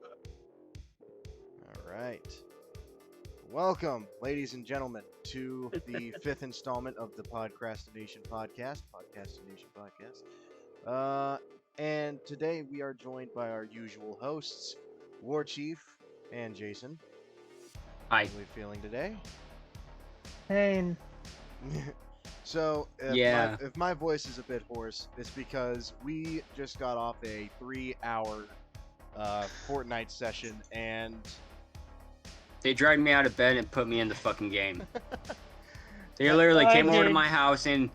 All right. Welcome, ladies and gentlemen, to the fifth installment of the Podcastination podcast. And today we are joined by our usual hosts, War Chief and Jason. Hi. How are we feeling today? Pain. So, Yeah. if my voice is a bit hoarse, it's because we just got off a 3-hour Fortnite session, and They dragged me out of bed and put me in the fucking game. They literally came over to my house and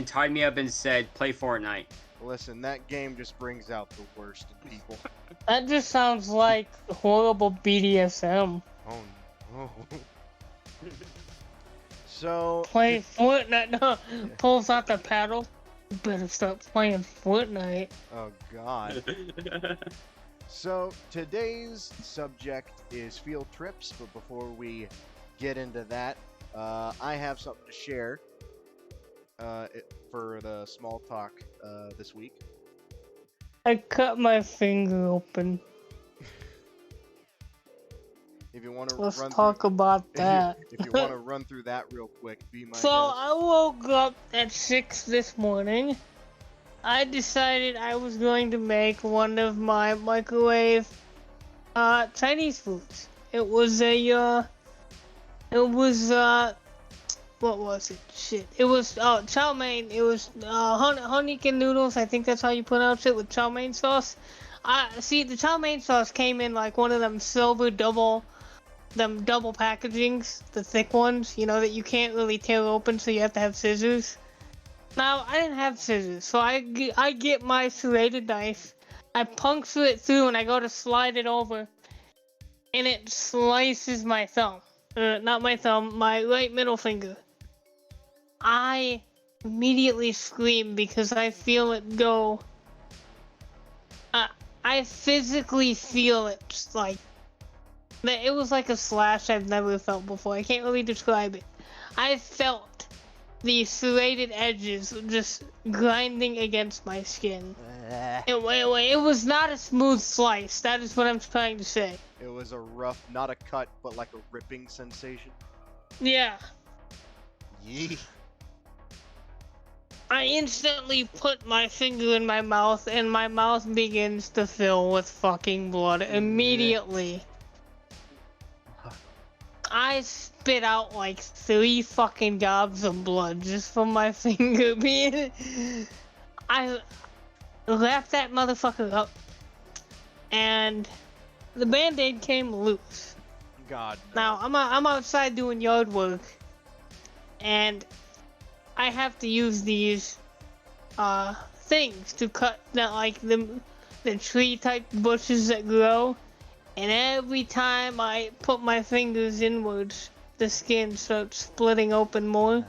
tied me up and said, play Fortnite. listen, that game just brings out the worst in people. That just sounds like horrible BDSM. Oh no. So Play Fortnite. No, pulls out the paddle. You better start playing Fortnite. oh god. So today's subject is field trips, but before we get into that, I have something to share for the small talk this week. I cut my finger open. If you want to Let's run talk about that. if you want to run through that real quick, be my So guest. I woke up at 6 this morning. I decided I was going to make one of my microwave Chinese foods. It was what was it? Shit. It was chow mein. It was honeycomb noodles. I think that's how you pronounce it, with chow mein sauce. See, the chow mein sauce came in like one of them silver double packagings, the thick ones, you know, that you can't really tear open, so you have to have scissors. Now, I didn't have scissors, so I get my serrated knife, I puncture it through, and I go to slide it over, and it slices my thumb. Not my thumb, my right middle finger. I immediately scream because I feel it go. I physically feel it, like, it was like a slash I've never felt before. I can't really describe it. I felt the serrated edges just grinding against my skin. It was not a smooth slice. That is what I'm trying to say. It was a rough, not a cut, but like a ripping sensation. Yeah. Yee. I instantly put my finger in my mouth, and my mouth begins to fill with fucking blood immediately. I spit out like 3 fucking gobs of blood just from my finger being. I wrapped that motherfucker up, and the band-aid came loose. God. Now I'm outside doing yard work, and I have to use these things to cut that, like the tree type bushes that grow. And every time I put my fingers inwards, the skin starts splitting open more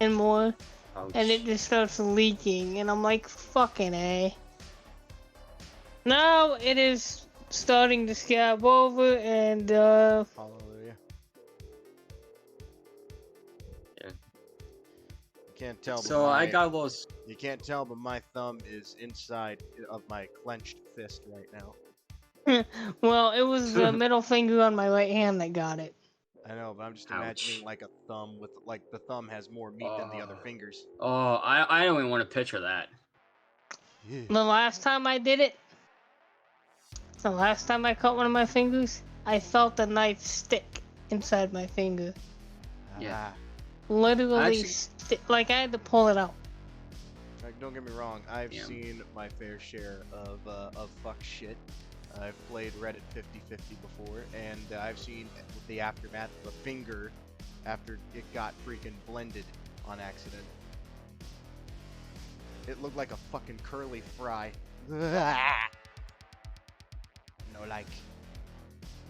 and more. Ouch. And it just starts leaking. And I'm like, fucking A. Now it is starting to scab over, and Hallelujah. Yeah. You can't tell. So I got those. You can't tell, but my thumb is inside of my clenched fist right now. well, it was the middle finger on my right hand that got it. I know, but I'm just Ouch. imagining like a thumb with, like, the thumb has more meat than the other fingers. Oh, I don't even want to picture that. The last time I did it, the last time I cut one of my fingers, I felt the knife stick inside my finger. Yeah. Literally, Actually- like I had to pull it out. Like, don't get me wrong, I've Yeah. seen my fair share of fuck shit. I've played Reddit 50/50 before, and I've seen the aftermath of a finger after it got freaking blended on accident. It looked like a fucking curly fry. No like.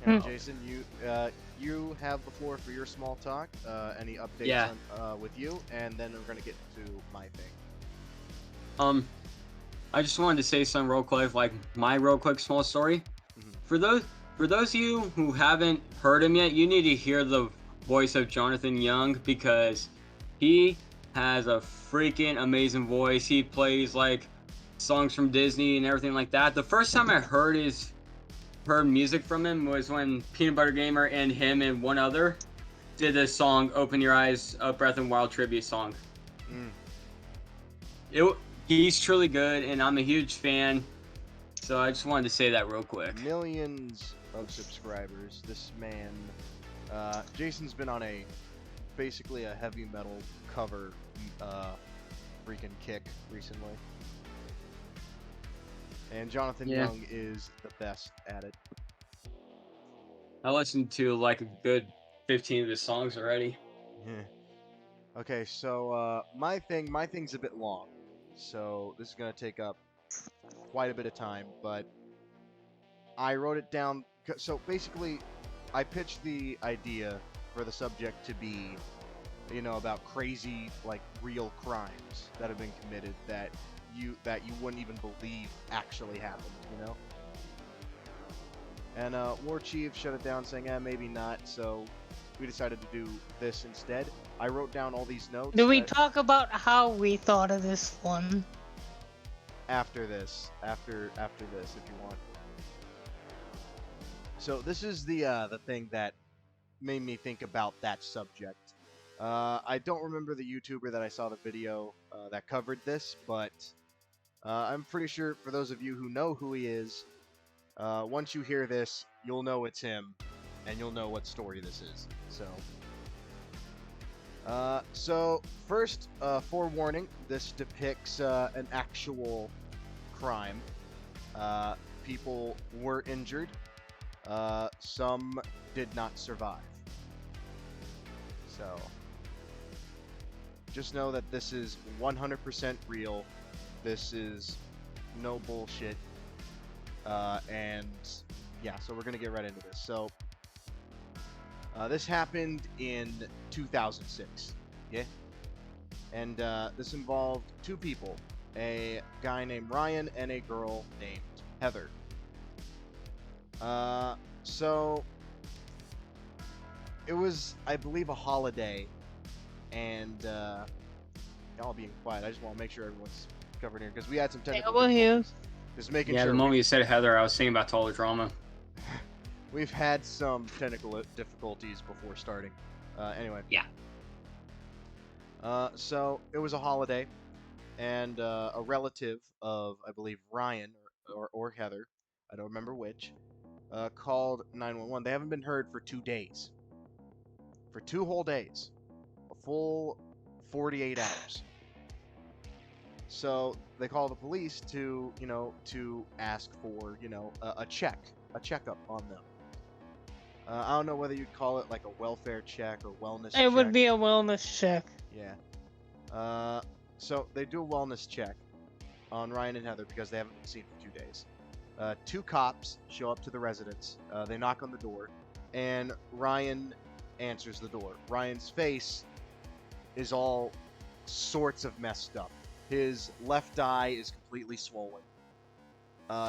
Now, Jason, you have the floor for your small talk. Any updates Yeah. with you, and then we're gonna get to my thing. I just wanted to say some real quick, like my real quick small story. Mhm. For those of you who haven't heard him yet, you need to hear the voice of Jonathan Young, because he has a freaking amazing voice. He plays like songs from Disney and everything like that. The first time I heard his heard music from him was when Peanut Butter Gamer and him and one other did this song, "Open Your Eyes, Breath and Wild" tribute song. Mm. He's truly good, and I'm a huge fan. So I just wanted to say that real quick. Millions of subscribers. This man, Jason's been on basically a heavy metal cover, freaking kick recently. And Jonathan Young is the best at it. I listened to like a good 15 of his songs already. Yeah. Okay, so my thing's a bit long, so this is gonna take up quite a bit of time, but I wrote it down. So basically, I pitched the idea for the subject to be, about crazy, like, real crimes that have been committed that you wouldn't even believe actually happened, And War Chief shut it down, saying, maybe not. So we decided to do this instead. I wrote down all these notes. Do we talk about how we thought of this one? After this, if you want. So this is the thing that made me think about that subject. I don't remember the YouTuber that I saw the video that covered this, but I'm pretty sure for those of you who know who he is, once you hear this, you'll know it's him, and you'll know what story this is. So first, forewarning, this depicts an actual crime. People were injured. Some did not survive. So, just know that this is 100% real. This is no bullshit. And yeah, so we're gonna get right into this. So, this happened in 2006. Yeah? And this involved two people. A guy named Ryan and a girl named Heather. So it was, I believe, a holiday, and y'all being quiet. I just want to make sure everyone's covered here because we had some technical difficulties. Just making sure. Yeah, the moment you said Heather, I was thinking about Total Drama. We've had some technical difficulties before starting. Anyway. Yeah. So it was a holiday, and a relative of, I believe, Ryan or Heather, I don't remember which, called 911. They haven't been heard for 2 days. For 2 whole days. A full 48 hours. So they call the police to ask for, a checkup on them. I don't know whether you'd call it like a welfare check or wellness check. It would be a wellness check. Yeah. So they do a wellness check on Ryan and Heather because they haven't been seen for 2 days. 2 cops show up to the residence. They knock on the door, and Ryan answers the door. Ryan's face is all sorts of messed up. His left eye is completely swollen.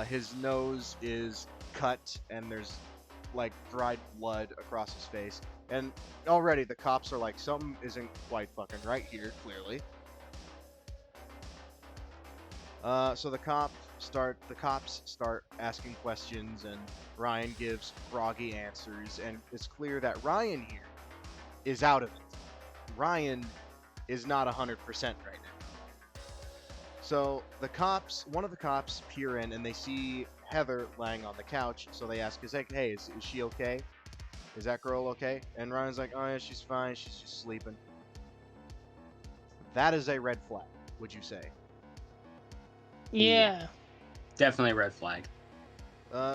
His nose is cut, and there's like dried blood across his face. And already the cops are like, something isn't quite fucking right here, clearly. So the cops start asking questions, and Ryan gives groggy answers, and it's clear that Ryan here is out of it. Ryan is not 100% right now. So one of the cops peer in, and they see Heather laying on the couch, so they ask, hey, is she okay? Is that girl okay? And Ryan's like, oh yeah, she's fine, she's just sleeping. That is a red flag, would you say? Yeah. Definitely a red flag.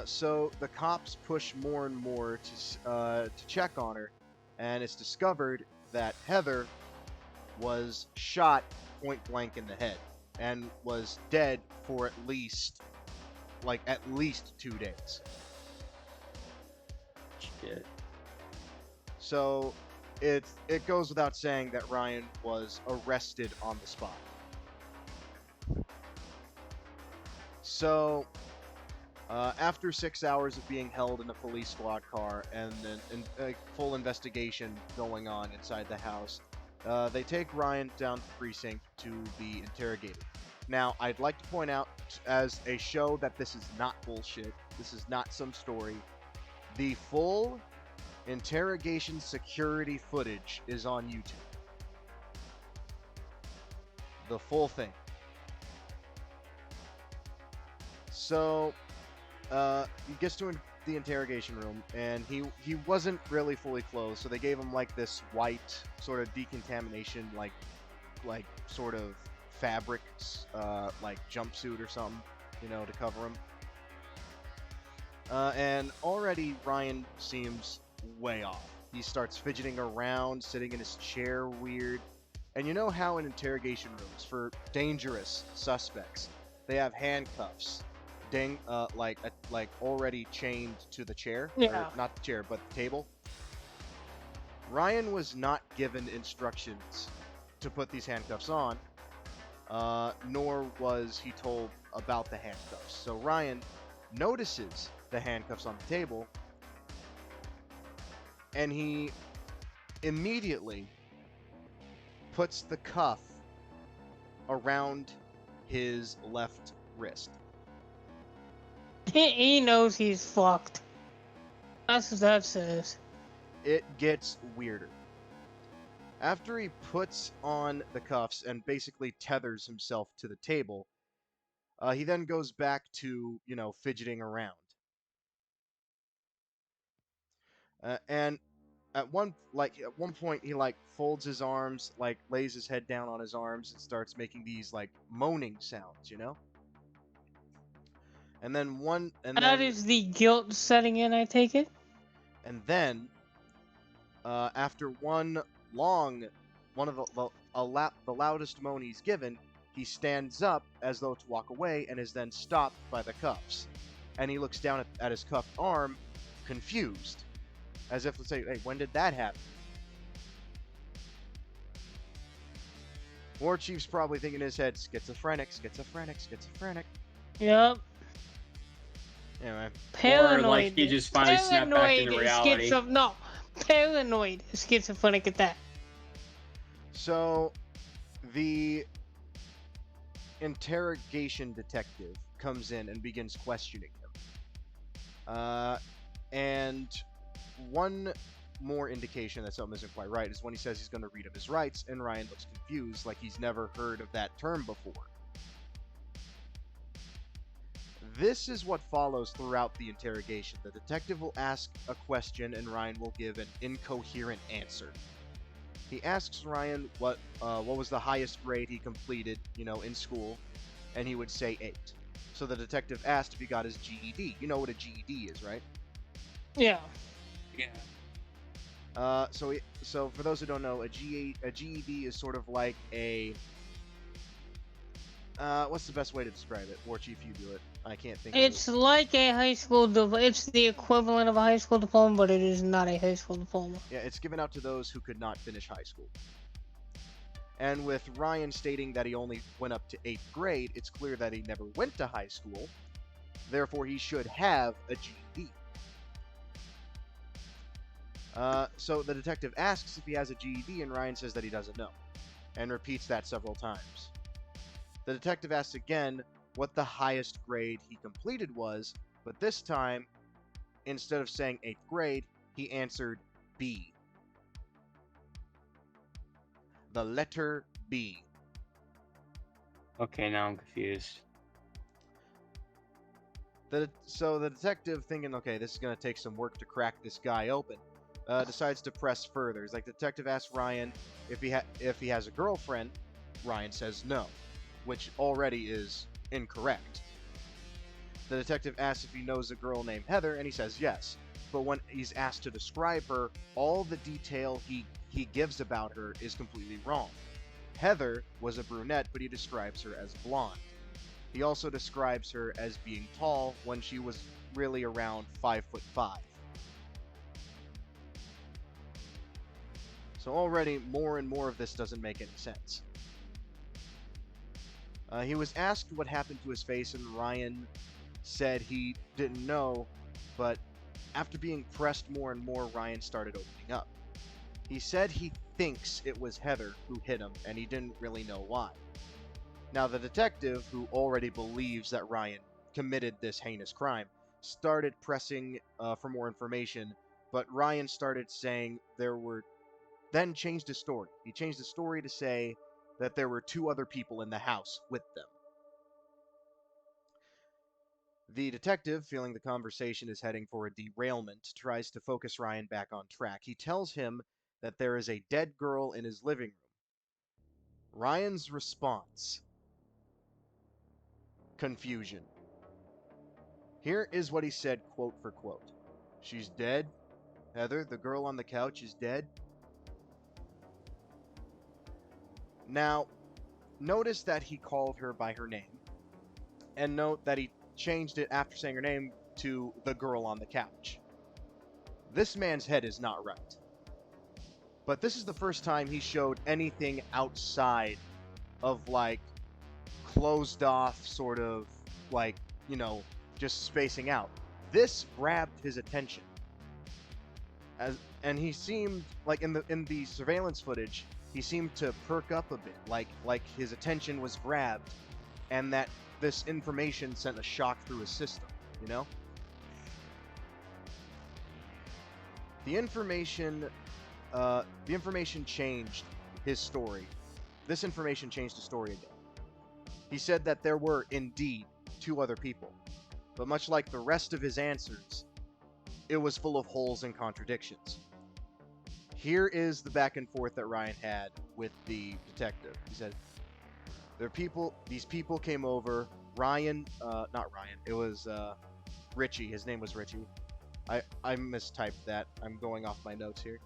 So the cops push more and more to check on her, and it's discovered that Heather was shot point blank in the head and was dead for at least 2 days. Shit. So it goes without saying that Ryan was arrested on the spot. So after 6 hours of being held in a police squad car and a full investigation going on inside the house, they take Ryan down to the precinct to be interrogated. Now, I'd like to point out as a show that this is not bullshit. This is not some story. The full interrogation security footage is on YouTube. The full thing. So, he gets to the interrogation room, and he wasn't really fully clothed, so they gave him like this white sort of decontamination, like sort of fabric, like jumpsuit or something, to cover him. And already Ryan seems way off. He starts fidgeting around, sitting in his chair weird. And you know how in interrogation rooms for dangerous suspects, they have handcuffs, like already chained to the chair, Yeah. or not the chair, but the table. Ryan was not given instructions to put these handcuffs on, nor was he told about the handcuffs. So Ryan notices the handcuffs on the table, and he immediately puts the cuff around his left wrist. He knows he's fucked. That's what that says. It gets weirder. After he puts on the cuffs and basically tethers himself to the table, he then goes back to, fidgeting around. And at one point, he folds his arms, lays his head down on his arms and starts making these moaning sounds, And then That is the guilt setting in, I take it. And then, after one of the loudest moan he's given, he stands up as though to walk away and is then stopped by the cuffs. And he looks down at his cuffed arm, confused, as if to say, "Hey, when did that happen?" War Chief's probably thinking in his head, schizophrenic. Yep. Anyway. Paranoid. Or like he just finally snapped back into reality. Paranoid schizophrenic at that. So, the interrogation detective comes in and begins questioning him. And one more indication that something isn't quite right is when he says he's going to read him his rights, and Ryan looks confused, like he's never heard of that term before. This is what follows throughout the interrogation. The detective will ask a question, and Ryan will give an incoherent answer. He asks Ryan what was the highest grade he completed, in school, and he would say 8. So the detective asked if he got his GED. You know what a GED is, right? Yeah. Yeah. So for those who don't know, a GED is sort of like a what's the best way to describe it? War Chief, you do it. I can't think. It's like a high school it's the equivalent of a high school diploma, but it is not a high school diploma. Yeah, it's given out to those who could not finish high school. And with Ryan stating that he only went up to 8th grade, it's clear that he never went to high school. Therefore, he should have a GED. So the detective asks if he has a GED, and Ryan says that he doesn't know, and repeats that several times. The detective asks again what the highest grade he completed was, but this time, instead of saying 8th grade, he answered B. The letter B. Okay, now I'm confused. So the detective, thinking, okay, this is going to take some work to crack this guy open, decides to press further. He's like, the detective asks Ryan if he has a girlfriend. Ryan says no, which already is incorrect. The detective asks if he knows a girl named Heather, and he says yes. But when he's asked to describe her, all the detail he gives about her is completely wrong. Heather was a brunette, but he describes her as blonde. He also describes her as being tall when she was really around 5'5". So already more and more of this doesn't make any sense. He was asked what happened to his face, and Ryan said he didn't know, but after being pressed more and more, Ryan started opening up. He said he thinks it was Heather who hit him, and he didn't really know why. Now, the detective, who already believes that Ryan committed this heinous crime, started pressing for more information, but Ryan started saying then changed his story. He changed the story to say that there were 2 other people in the house with them. The detective, feeling the conversation is heading for a derailment, tries to focus Ryan back on track. He tells him that there is a dead girl in his living room. Ryan's response: confusion. Here is what he said, quote for quote. "She's dead? Heather, the girl on the couch, is dead?" Now, notice that he called her by her name, and note that he changed it after saying her name to the girl on the couch. This man's head is not right. But this is the first time he showed anything outside of, like, closed off, sort of, like, just spacing out. This grabbed his attention. And he seemed, like, in the surveillance footage, he seemed to perk up a bit, like his attention was grabbed, and that this information sent a shock through his system, The information changed his story. This information changed his story again. He said that there were indeed 2 other people, but much like the rest of his answers, it was full of holes and contradictions. Here is the back and forth that Ryan had with the detective. He said, these people came over. Not Ryan, it was Richie. His name was Richie. I mistyped that. I'm going off my notes here.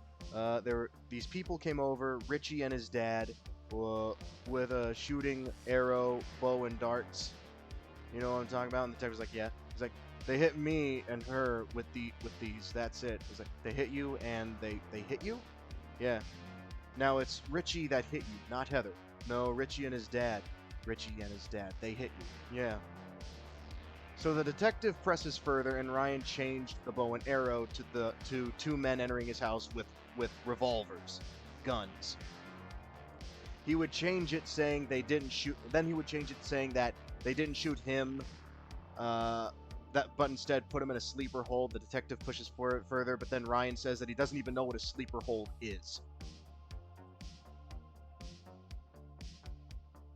These people came over, Richie and his dad, with a shooting arrow, bow, and darts. You know what I'm talking about? And the detective's like, yeah. He's like, they hit me and her with these. That's it. He's like, they hit you and they hit you? Yeah. Now it's Richie that hit you, not Heather. No, Richie and his dad. Richie and his dad. They hit you. Yeah. So the detective presses further, and Ryan changed the bow and arrow to 2 men entering his house with revolvers, guns. He would change it saying they didn't shoot. Then he would change it saying that they didn't shoot him. But instead put him in a sleeper hold. The detective pushes for it further, but then Ryan says that he doesn't even know what a sleeper hold is.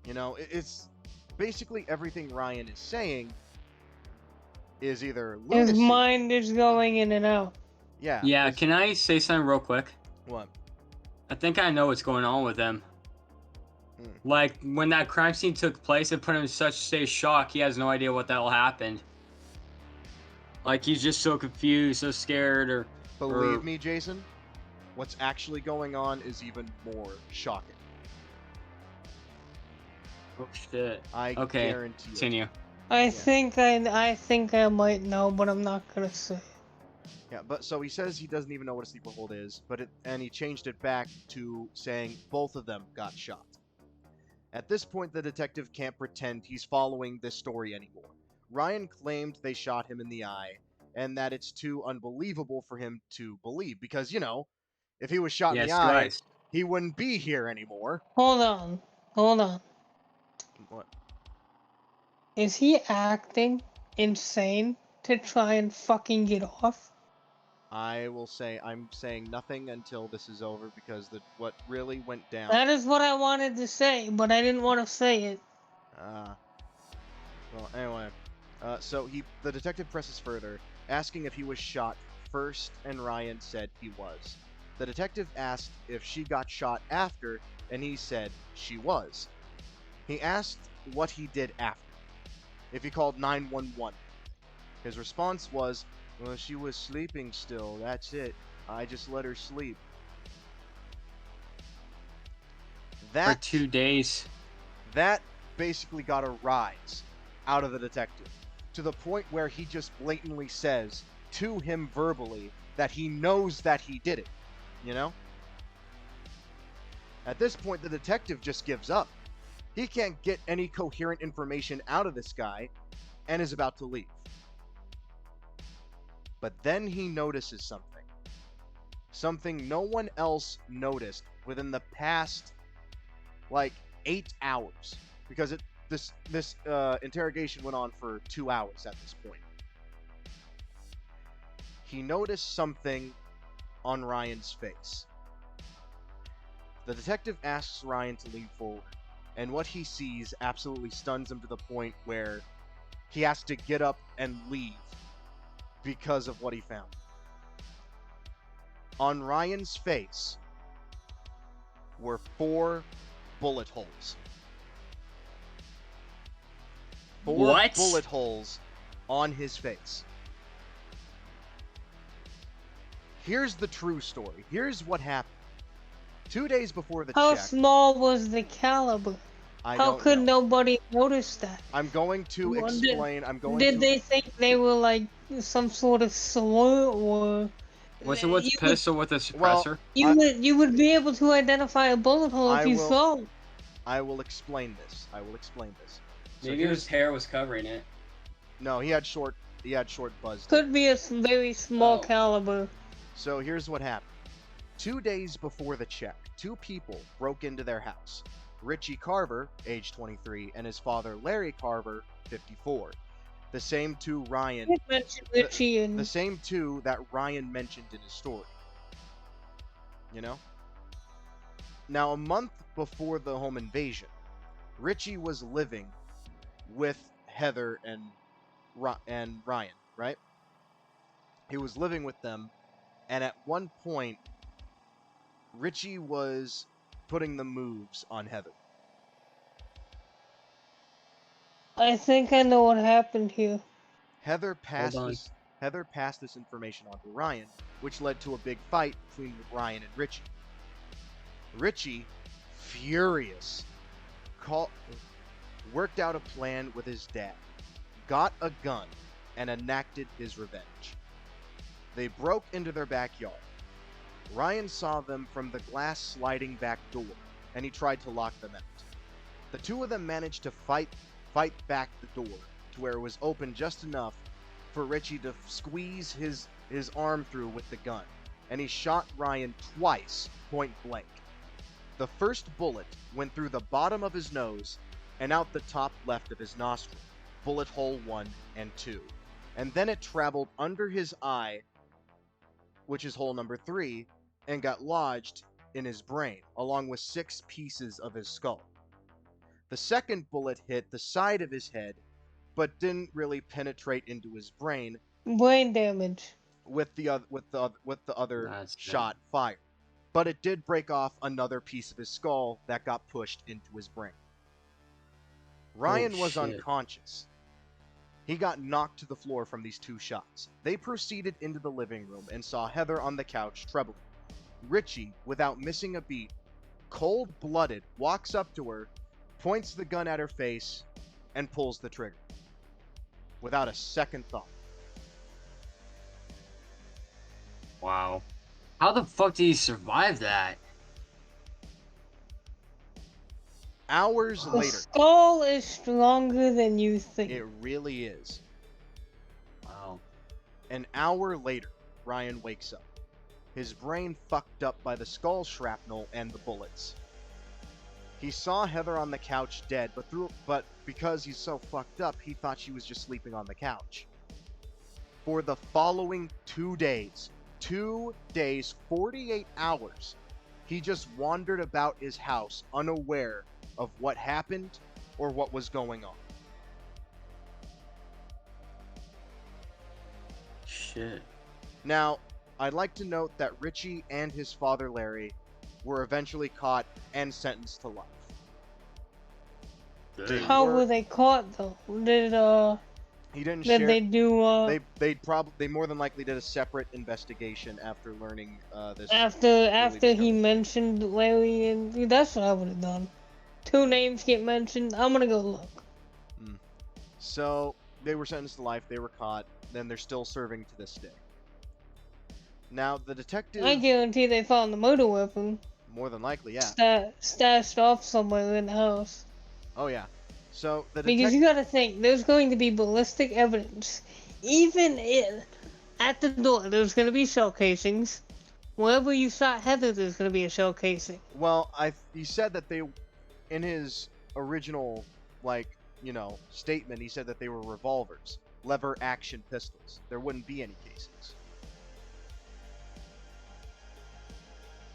It's basically everything Ryan is saying is either lunacy. His mind is going in and out. Yeah. Yeah, can I say something real quick? What? I think I know what's going on with him. Like, when that crime scene took place, it put him in such state of shock, he has no idea what the hell happened. Like, he's just so confused, so scared, Believe me, Jason, what's actually going on is even more shocking. Oh, shit. I okay, guarantee it. Continue. I think I might know, but I'm not gonna say. Yeah, but so he says he doesn't even know what a sleeper hold is, and he changed it back to saying both of them got shot. At this point, the detective can't pretend he's following this story anymore. Ryan claimed they shot him in the eye, and that it's too unbelievable for him to believe, because, if he was shot in the eye, he wouldn't be here anymore. Hold on. What? Is he acting insane to try and fucking get off? I will say I'm saying nothing until this is over, because what really went down. That is what I wanted to say, but I didn't want to say it. Well, anyway. So the detective presses further, asking if he was shot first, and Ryan said he was. The detective asked if she got shot after, and he said she was. He asked what he did after, if he called 911. His response was, well, she was sleeping still, that's it. I just let her sleep. For 2 days. That basically got a rise out of the detective, to the point where he just blatantly says to him verbally that he knows that he did it, At this point, the detective just gives up. He can't get any coherent information out of this guy, and is about to leave. But then he notices something. Something no one else noticed within the past, 8 hours. Because this interrogation went on for 2 hours at this point. He noticed something on Ryan's face. The detective asks Ryan to lean forward, and what he sees absolutely stuns him to the point where he has to get up and leave because of what he found. On Ryan's face were 4 bullet holes. 4 What? bullet holes on his face. Here's the true story. Here's what happened. 2 days before the How check. small was the caliber? How could nobody notice that? I'm going to explain. Did they think they were like some sort of slur, or Was it with a pistol with a suppressor? You would be able to identify a bullet hole if you saw it. I will explain this. Maybe his hair was covering it. No, he had short buzz. Could be a very small caliber. So here's what happened. 2 days before the check, 2 people broke into their house. Richie Carver, age 23, and his father Larry Carver, 54. The same 2 the same 2 that Ryan mentioned in his story. You know? Now, a month before the home invasion, Richie was living with Heather and Ryan, right? He was living with them, and at one point, Richie was putting the moves on Heather. I think I know what happened here. Heather passed this information on to Ryan, which led to a big fight between Ryan and Richie. Richie, furious, worked out a plan with his dad, got a gun, and enacted his revenge. They broke into their backyard. Ryan saw them from the glass sliding back door, and he tried to lock them out. The 2 of them managed to fight back the door to where it was open just enough for Richie to squeeze his arm through with the gun, and he shot Ryan twice, point blank. The first bullet went through the bottom of his nose and out the top left of his nostril, bullet hole 1 and 2, and then it traveled under his eye, which is hole number 3, and got lodged in his brain, along with 6 pieces of his skull. The second bullet hit the side of his head, but didn't really penetrate into his brain. Brain damage. With the other shot fired. But it did break off another piece of his skull that got pushed into his brain. Ryan was unconscious. He got knocked to the floor from these 2 shots. They proceeded into the living room and saw Heather on the couch trembling. Richie, without missing a beat, cold-blooded, walks up to her, points the gun at her face, and pulls the trigger. Without a second thought. Wow. How the fuck did he survive that? Hours later. The skull is stronger than you think. It really is. Wow. An hour later, Ryan wakes up. His brain fucked up by the skull shrapnel and the bullets. He saw Heather on the couch dead, but because he's so fucked up, he thought she was just sleeping on the couch. For the following 2 days, 48 hours, he just wandered about his house unaware of what happened or what was going on. Shit. Now, I'd like to note that Richie and his father Larry were eventually caught and sentenced to life. How were they caught though? He didn't share. Did they do? They more than likely did a separate investigation after learning this. After he mentioned Larry, and that's what I would have done. 2 names get mentioned. I'm gonna go look. So they were sentenced to life. They were caught. Then they're still serving to this day. Now the detective. I guarantee they found the murder weapon. More than likely, yeah. Stashed off somewhere in the house. Oh yeah. So the because you gotta think, there's going to be ballistic evidence. Even at the door, there's gonna be shell casings. Wherever you shot Heather, there's gonna be a shell casing. Well, he said that they, in his original statement, he said that they were revolvers, lever action pistols. There wouldn't be any casings.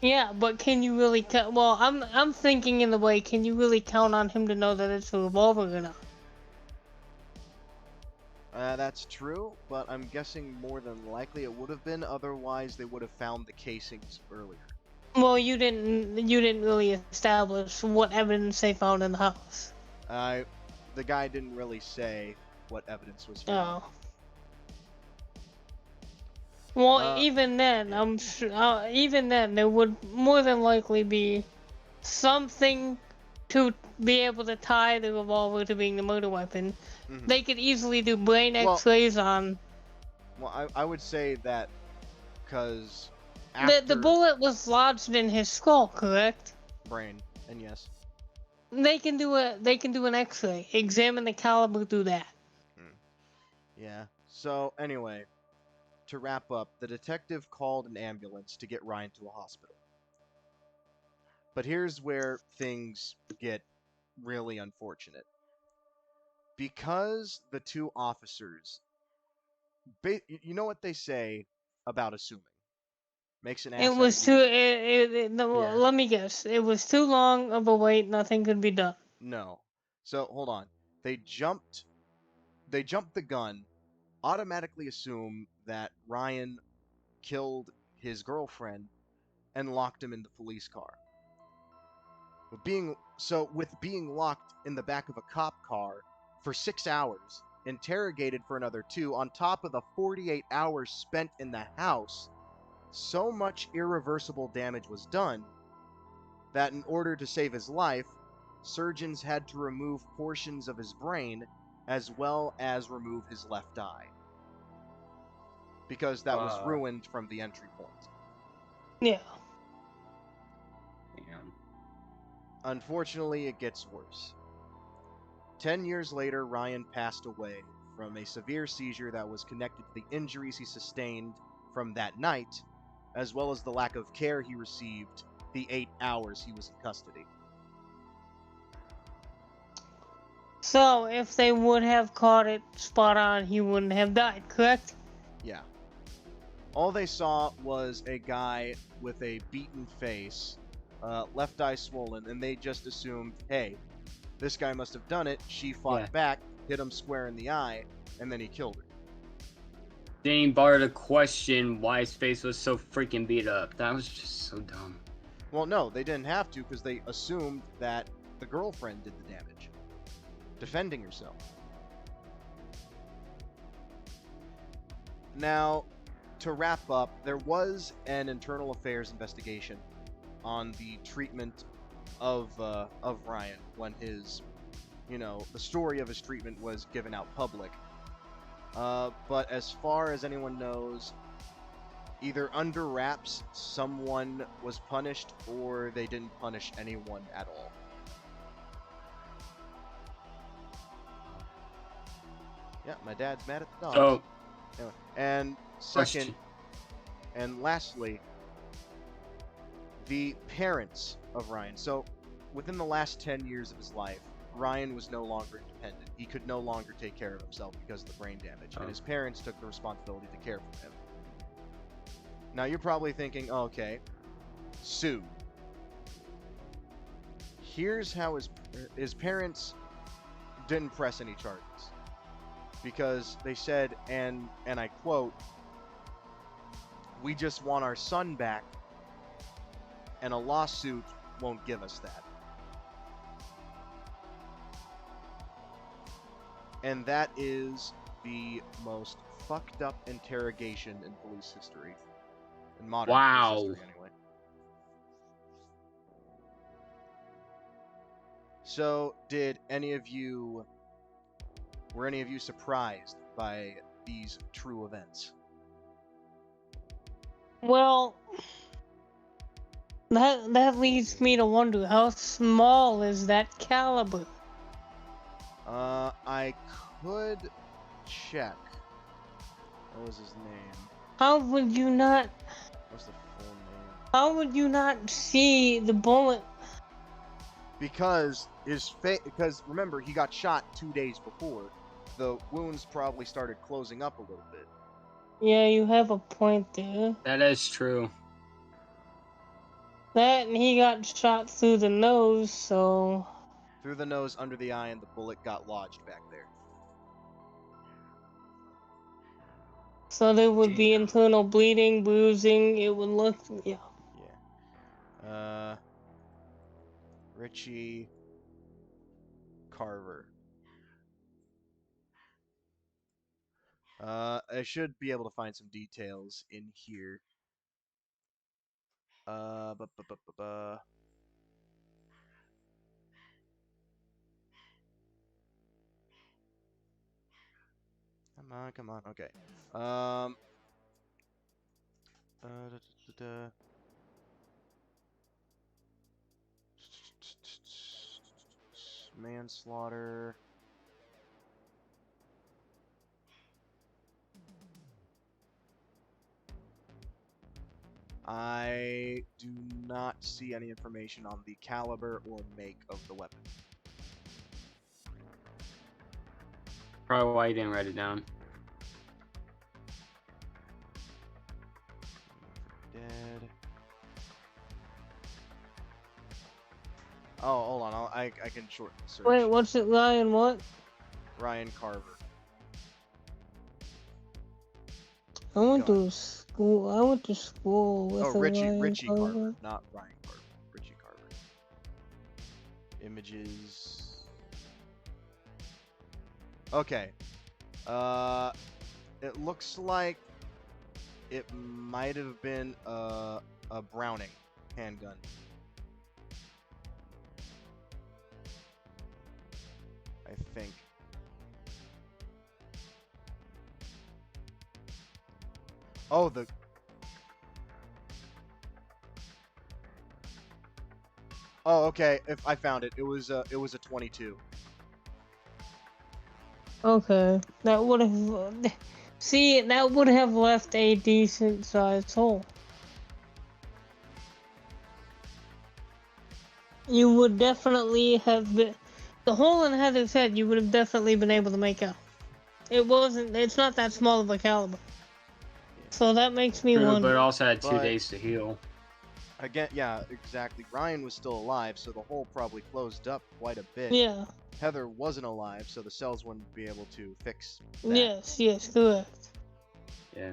Yeah, but can you really count? Well, I'm thinking in the way, can you really count on him to know that it's a revolver or not? That's true, but I'm guessing more than likely it would have been. Otherwise, they would have found the casings earlier. Well, you didn't really establish what evidence they found in the house. The guy didn't really say what evidence was found. Oh. Well, Uh, even then, yeah. I'm sure. Even then, there would more than likely be something to be able to tie the revolver to being the murder weapon. Mhm. They could easily do brain Well- X-rays on. Well, I would say that because The bullet was lodged in his skull, correct? brain, and yes. They can do an X-ray, examine the caliber through that. Yeah. So anyway, to wrap up, the detective called an ambulance to get Ryan to a hospital. But here's where things get really unfortunate. Because the two officers, you know what they say about assuming? Makes an ass It out was of too. you. Yeah. Let me guess. It was too long of a wait. Nothing could be done. No. So hold on. They jumped the gun, automatically assume that Ryan killed his girlfriend and locked him in the police car. With being locked in the back of a cop car for 6 hours, interrogated for another 2, on top of the 48 hours spent in the house, so much irreversible damage was done that in order to save his life, surgeons had to remove portions of his brain as well as remove his left eye. Because that was ruined from the entry point. Yeah. Damn. Unfortunately, it gets worse. 10 years later, Ryan passed away from a severe seizure that was connected to the injuries he sustained from that night, as well as the lack of care he received the 8 hours he was in custody. So, if they would have caught it spot on, he wouldn't have died, correct? Yeah. All they saw was a guy with a beaten face, left eye swollen, and they just assumed, hey, this guy must have done it. She fought back, hit him square in the eye, and then he killed her. They didn't bother to question why his face was so freaking beat up. That was just so dumb. Well, no, they didn't have to because they assumed that the girlfriend did the damage, defending herself. Now, to wrap up, there was an internal affairs investigation on the treatment of Ryan when his, the story of his treatment was given out public. But as far as anyone knows, either under wraps, someone was punished, or they didn't punish anyone at all. Yeah, my dad's mad at the dogs. So, Anyway, and second, and lastly, the parents of Ryan. So, within the last 10 years of his life, Ryan was no longer independent. He could no longer take care of himself because of the brain damage, and his parents took the responsibility to care for him. Now, you're probably thinking, oh, okay, sue. Here's how his parents didn't press any charges. Because they said, and I quote, "We just want our son back, and a lawsuit won't give us that." And that is the most fucked up interrogation in police history. In modern police history, anyway. So, were any of you surprised by these true events? Well, that leads me to wonder, how small is that caliber? I could check. What was his name? How would you not? What's the full name? How would you not see the bullet? Because because remember, he got shot 2 days before. The wounds probably started closing up a little bit. Yeah, you have a point there. That is true. That and he got shot through the nose, so... Through the nose, under the eye, and the bullet got lodged back there. So there would be internal bleeding, bruising, it would look... Yeah. Yeah. Richie Carver. I should be able to find some details in here. Come on, okay. Manslaughter. I do not see any information on the caliber or make of the weapon. Probably why you didn't write it down. Dead. Oh, hold on. I can shorten the search. Wait, what's it, Ryan? What? Ryan Carver. I went to school. I went to school with Richie Carver, not Ryan Carver. Richie Carver. Images. Okay. It looks like it might have been a Browning handgun. I think. Oh, Oh, okay. If I found it, it was a 22. Okay, that would have... See, that would have left a decent sized hole. You would definitely have been... The hole in Heather's head, you would have definitely been able to make out. It's not that small of a caliber. So that makes me wonder. But it also had 2 days to heal. Again, yeah, exactly. Ryan was still alive, so the hole probably closed up quite a bit. Yeah. Heather wasn't alive, so the cells wouldn't be able to fix that. Yes, correct. Yeah.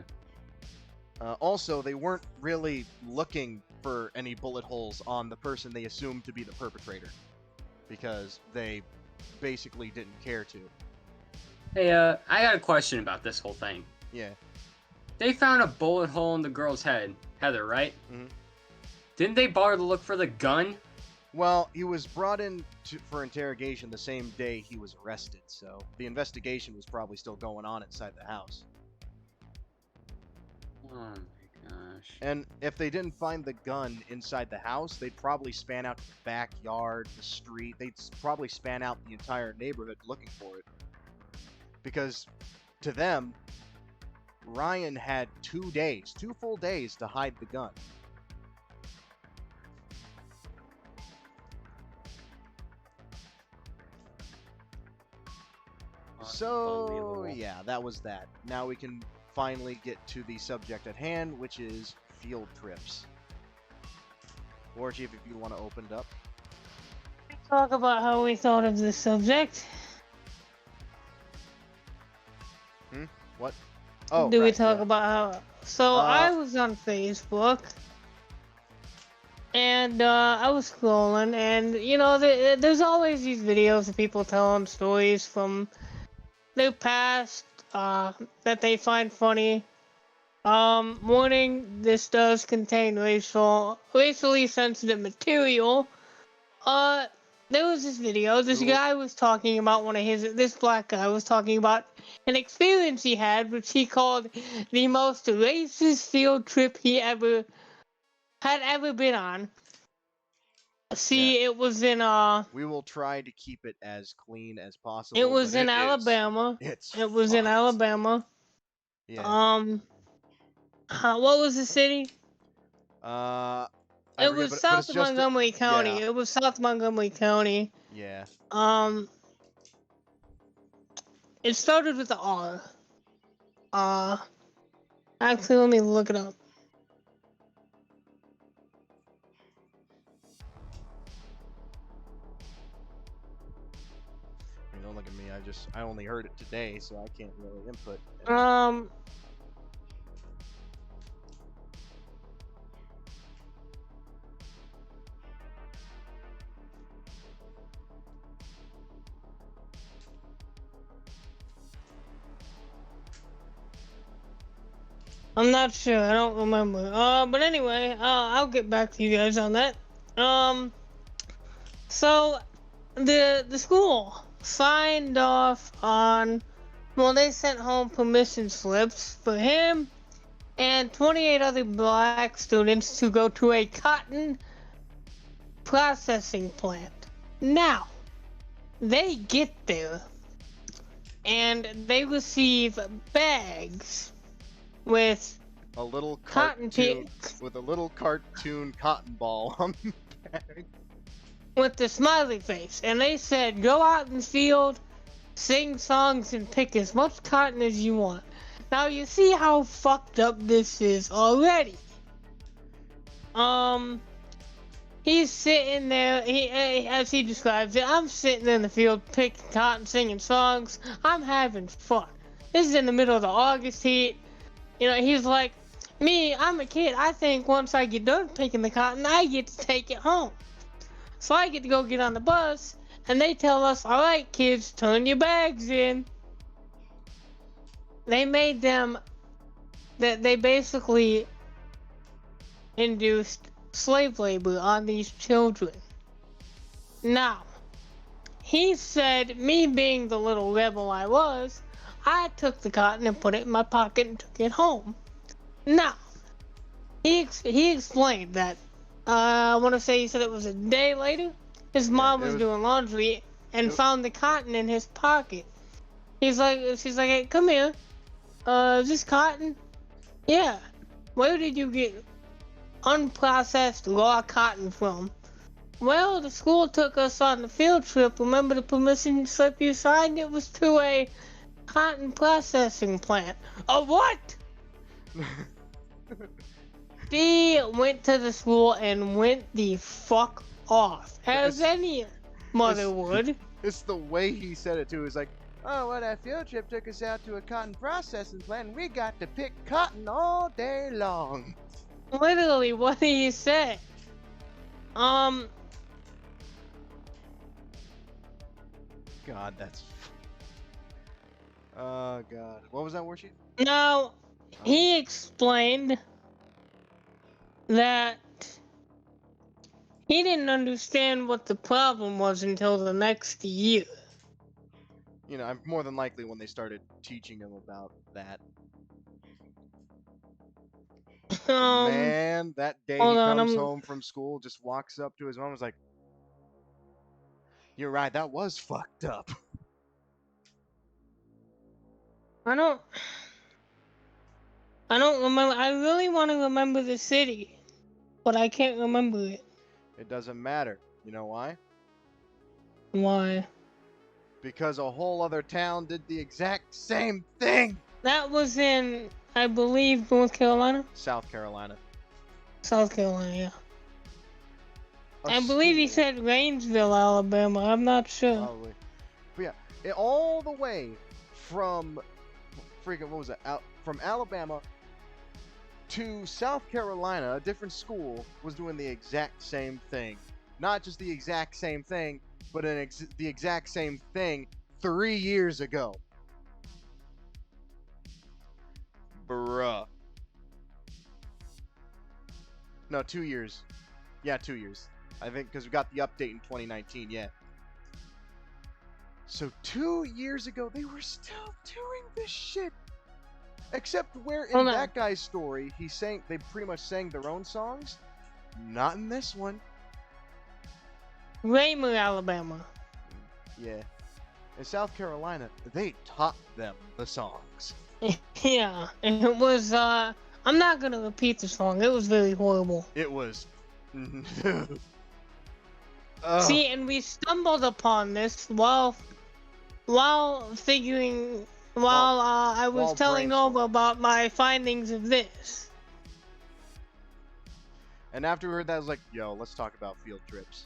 Also, they weren't really looking for any bullet holes on the person they assumed to be the perpetrator, because they basically didn't care to. Hey, I got a question about this whole thing. Yeah. They found a bullet hole in the girl's head, Heather, right? Mm-hmm. Didn't they bother to look for the gun? Well, he was brought in for interrogation the same day he was arrested, so the investigation was probably still going on inside the house. Oh my gosh. And if they didn't find the gun inside the house, they'd probably span out the backyard, the street. They'd probably span out the entire neighborhood looking for it. Because to them, Ryan had 2 days, 2 full days to hide the gun. So, yeah, that was that. Now we can finally get to the subject at hand, which is field trips. War Chief, if you want to open it up. Talk about how we thought of this subject. What? Oh, Do we right, talk yeah. about how... So, I was on Facebook, and I was scrolling, and, you know, there's always these videos of people telling stories from their past that they find funny. Warning, this does contain racially sensitive material. There was this video, this guy was talking about this black guy was talking about an experience he had, which he called the most racist field trip he had ever been on. See, Yeah. it was in, We will try to keep it as clean as possible. it was in it Alabama. It was in Alabama. Yeah. What was the city? It was south of Montgomery County. Yeah. It was South Montgomery County. Yeah. It started with the R. Actually, let me look it up. Don't look at me. I only heard it today, so I can't really input. I'm not sure. I don't remember. But anyway, I'll get back to you guys on that. So the school signed off on, well, they sent home permission slips for him and 28 other black students to go to a cotton processing plant. Now, they get there and they receive bags with a little cotton with a little cartoon cotton ball on the bag. With the smiley face, and they said, go out in the field, sing songs, and pick as much cotton as you want. Now you see how fucked up this is already. He's sitting there, as he describes it, I'm sitting in the field picking cotton, singing songs, I'm having fun. This is in the middle of the August heat. You know, he's like, me, I'm a kid, I think once I get done picking the cotton, I get to take it home. So I get to go get on the bus, and they tell us, all right, kids, turn your bags in. They made them, that they basically induced slave labor on these children. Now, he said, me being the little rebel I was, I took the cotton and put it in my pocket and took it home. Now, he explained that, I want to say he said it was a day later, his mom was doing laundry and found the cotton in his pocket. She's like, hey, come here. Is this cotton? Yeah. Where did you get unprocessed raw cotton from? Well, the school took us on the field trip. Remember the permission slip you signed? It was to a cotton processing plant. A what? She went to the school and went the fuck off, as any mother would. It's the way he said it too. It's like, oh, well, that field trip took us out to a cotton processing plant, and we got to pick cotton all day long. Literally, what did he say? God, that's. Oh God, what was that worksheet? Now, he explained that he didn't understand what the problem was until the next year. You know, more than likely when they started teaching him about that. Man, that day he comes home from school, just walks up to his mom and was like, you're right, that was fucked up. I don't remember. I really want to remember the city, but I can't remember it. It doesn't matter. You know why? Why? Because a whole other town did the exact same thing. That was in, I believe, North Carolina? South Carolina. South Carolina, yeah. I believe he said Rainsville, Alabama. I'm not sure. Probably. But yeah, all the way from freaking, what was it? From Alabama to South Carolina, a different school was doing the exact same thing. Not just the exact same thing, but the exact same thing 3 years ago. Bruh. No, 2 years. Yeah, 2 years. I think because we got the update in 2019, yeah. So 2 years ago, they were still doing this shit. Except where in that guy's story, they pretty much sang their own songs. Not in this one. Raymond, Alabama. Yeah. In South Carolina, they taught them the songs. Yeah, and it was, I'm not gonna repeat the song. It was very horrible. It was Oh. See, and we stumbled upon this while figuring, I was while telling Nova about my findings of this. And after we heard that, I was like, yo, let's talk about field trips.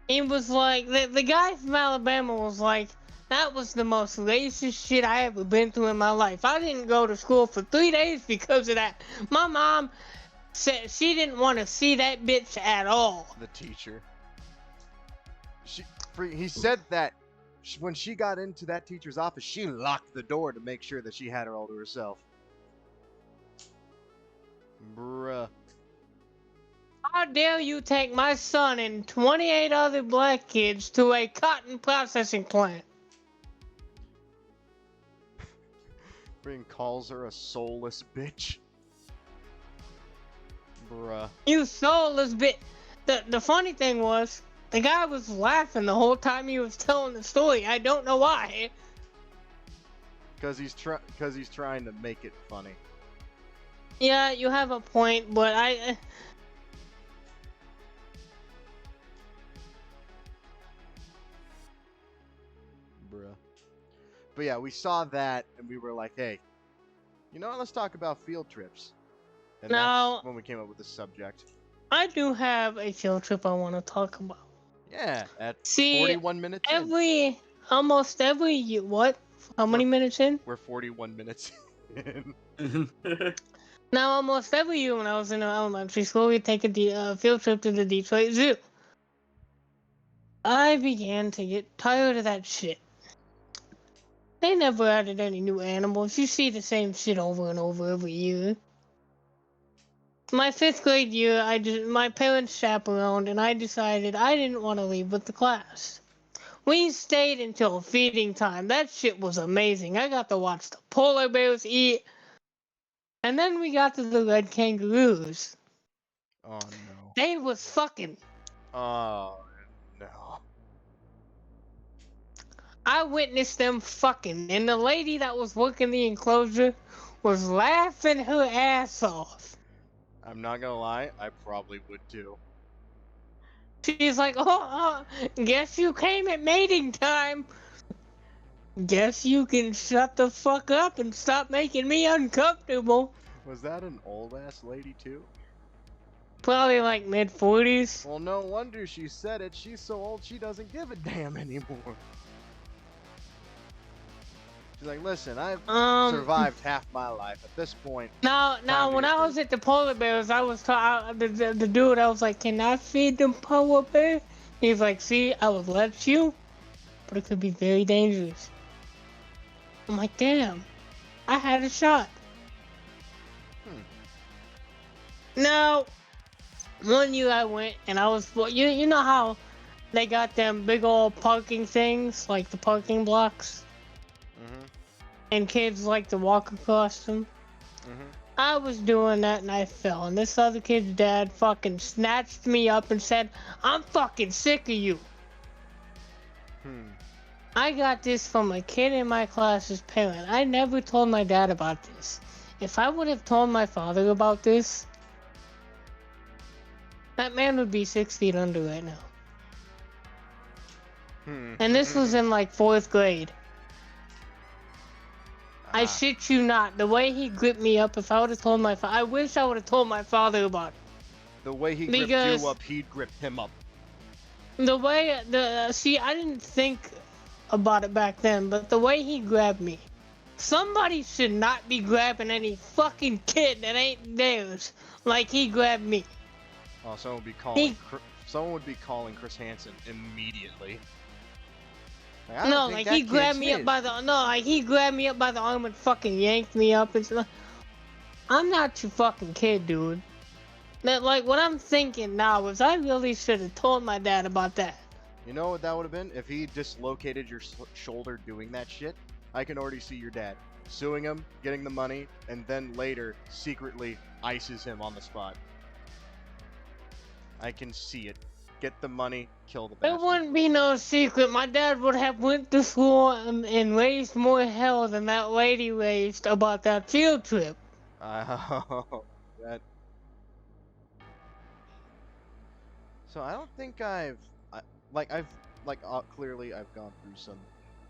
It was like, the guy from Alabama was like, that was the most racist shit I ever been through in my life. I didn't go to school for 3 days because of that. My mom said she didn't want to see that bitch at all. The teacher. He said that when she got into that teacher's office, she locked the door to make sure that she had her all to herself. Bruh. How dare you take my son and 28 other black kids to a cotton processing plant? Freaking calls her a soulless bitch. Bruh. You soulless bitch. The funny thing was, the guy was laughing the whole time he was telling the story. I don't know why. Because he's trying to make it funny. Yeah, you have a point, but Bruh. But yeah, we saw that and we were like, hey, you know what? Let's talk about field trips. And Now, that's when we came up with the subject. I do have a field trip I want to talk about. Yeah, at See, 41 minutes in. Almost every year, what? How many minutes in? We're 41 minutes in. Now, almost every year when I was in elementary school, we'd take a field trip to the Detroit Zoo. I began to get tired of that shit. They never added any new animals. You see the same shit over and over every year. My 5th grade year, my parents chaperoned, and I decided I didn't want to leave with the class. We stayed until feeding time. That shit was amazing. I got to watch the polar bears eat. And then we got to the red kangaroos. Oh no. They was fucking. Oh no. I witnessed them fucking, and the lady that was working the enclosure was laughing her ass off. I'm not gonna lie, I probably would too. She's like, guess you came at mating time. Guess you can shut the fuck up and stop making me uncomfortable. Was that an old ass lady too? Probably like mid-40s. Well, no wonder she said it. She's so old she doesn't give a damn anymore. She's like, listen, I've survived half my life. At this point. Now, when I was at the polar bears, I was the dude. I was like, can I feed them polar bear? He's like, see, I would let you, but it could be very dangerous. I'm like, damn, I had a shot. Now, one year I went and I was, you know how they got them big old parking things, like the parking blocks? And kids like to walk across them. I was doing that and I fell. And this other kid's dad fucking snatched me up and said, I'm fucking sick of you. I got this from a kid in my class's parent. I never told my dad about this. If I would have told my father about this, that man would be 6 feet under right now. And this was in like 4th grade. I shit you not. The way he gripped me up, if I would have told my father, I wish I would have told my father about it. The way he gripped you up, he'd grip him up. The way, see, I didn't think about it back then, but the way he grabbed me. Somebody should not be grabbing any fucking kid that ain't theirs like he grabbed me. Oh, someone would be calling Chris Hansen immediately. He grabbed me up by the arm and fucking yanked me up and stuff. I'm not your fucking kid, dude. Like, what I'm thinking now is I really should have told my dad about that. You know what that would have been? If he dislocated your shoulder doing that shit, I can already see your dad suing him, getting the money, and then later secretly ices him on the spot. I can see it. Get the money, kill the bastard. It wouldn't be no secret. My dad would have went to school and raised more hell than that lady raised about that field trip. That So I don't think clearly I've gone through some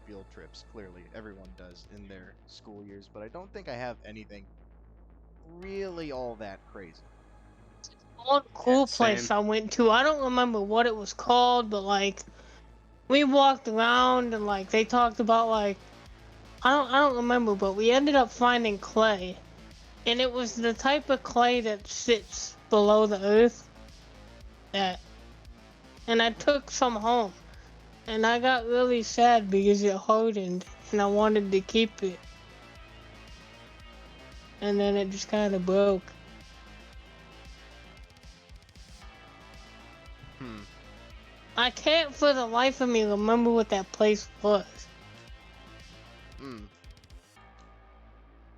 field trips. Clearly, everyone does in their school years, but I don't think I have anything really all that crazy. One cool place Same. I went to, I don't remember what it was called, but like we walked around and like they talked about like I don't remember, but we ended up finding clay. And it was the type of clay that sits below the earth. That and I took some home. And I got really sad because it hardened and I wanted to keep it. And then it just kinda broke. I can't for the life of me remember what that place was.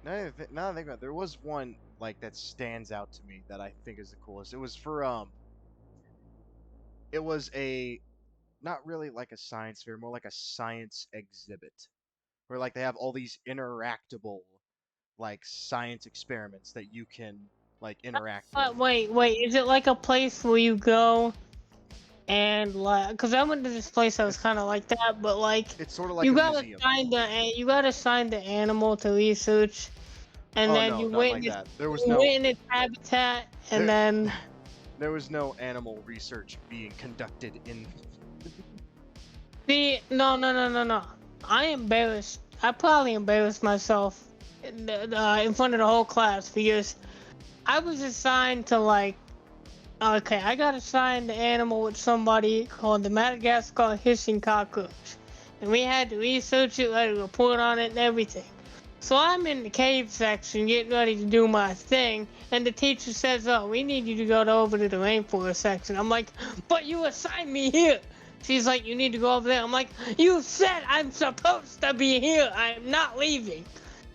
Now that I think about it, there was one like that stands out to me that I think is the coolest. It was for it was a not really like a science fair, more like a science exhibit. Where like they have all these interactable like science experiments that you can like interact with. Wait, is it like a place where you go and like, cause I went to this place that was kind of like that, but like It's sort of like you a gotta museum. you gotta sign the animal to research, and then no, you not wait like in that. its, There was you no wait in its habitat, and then there was no animal research being conducted in. no. I embarrassed. I probably embarrassed myself in front of the whole class because I was assigned to like. Okay, I got assigned the animal with somebody called the Madagascar hissing cockroach. And we had to research it, write a report on it, and everything. So I'm in the cave section getting ready to do my thing, and the teacher says, oh, we need you to go over to the rainforest section. I'm like, but you assigned me here. She's like, you need to go over there. I'm like, you said I'm supposed to be here. I'm not leaving.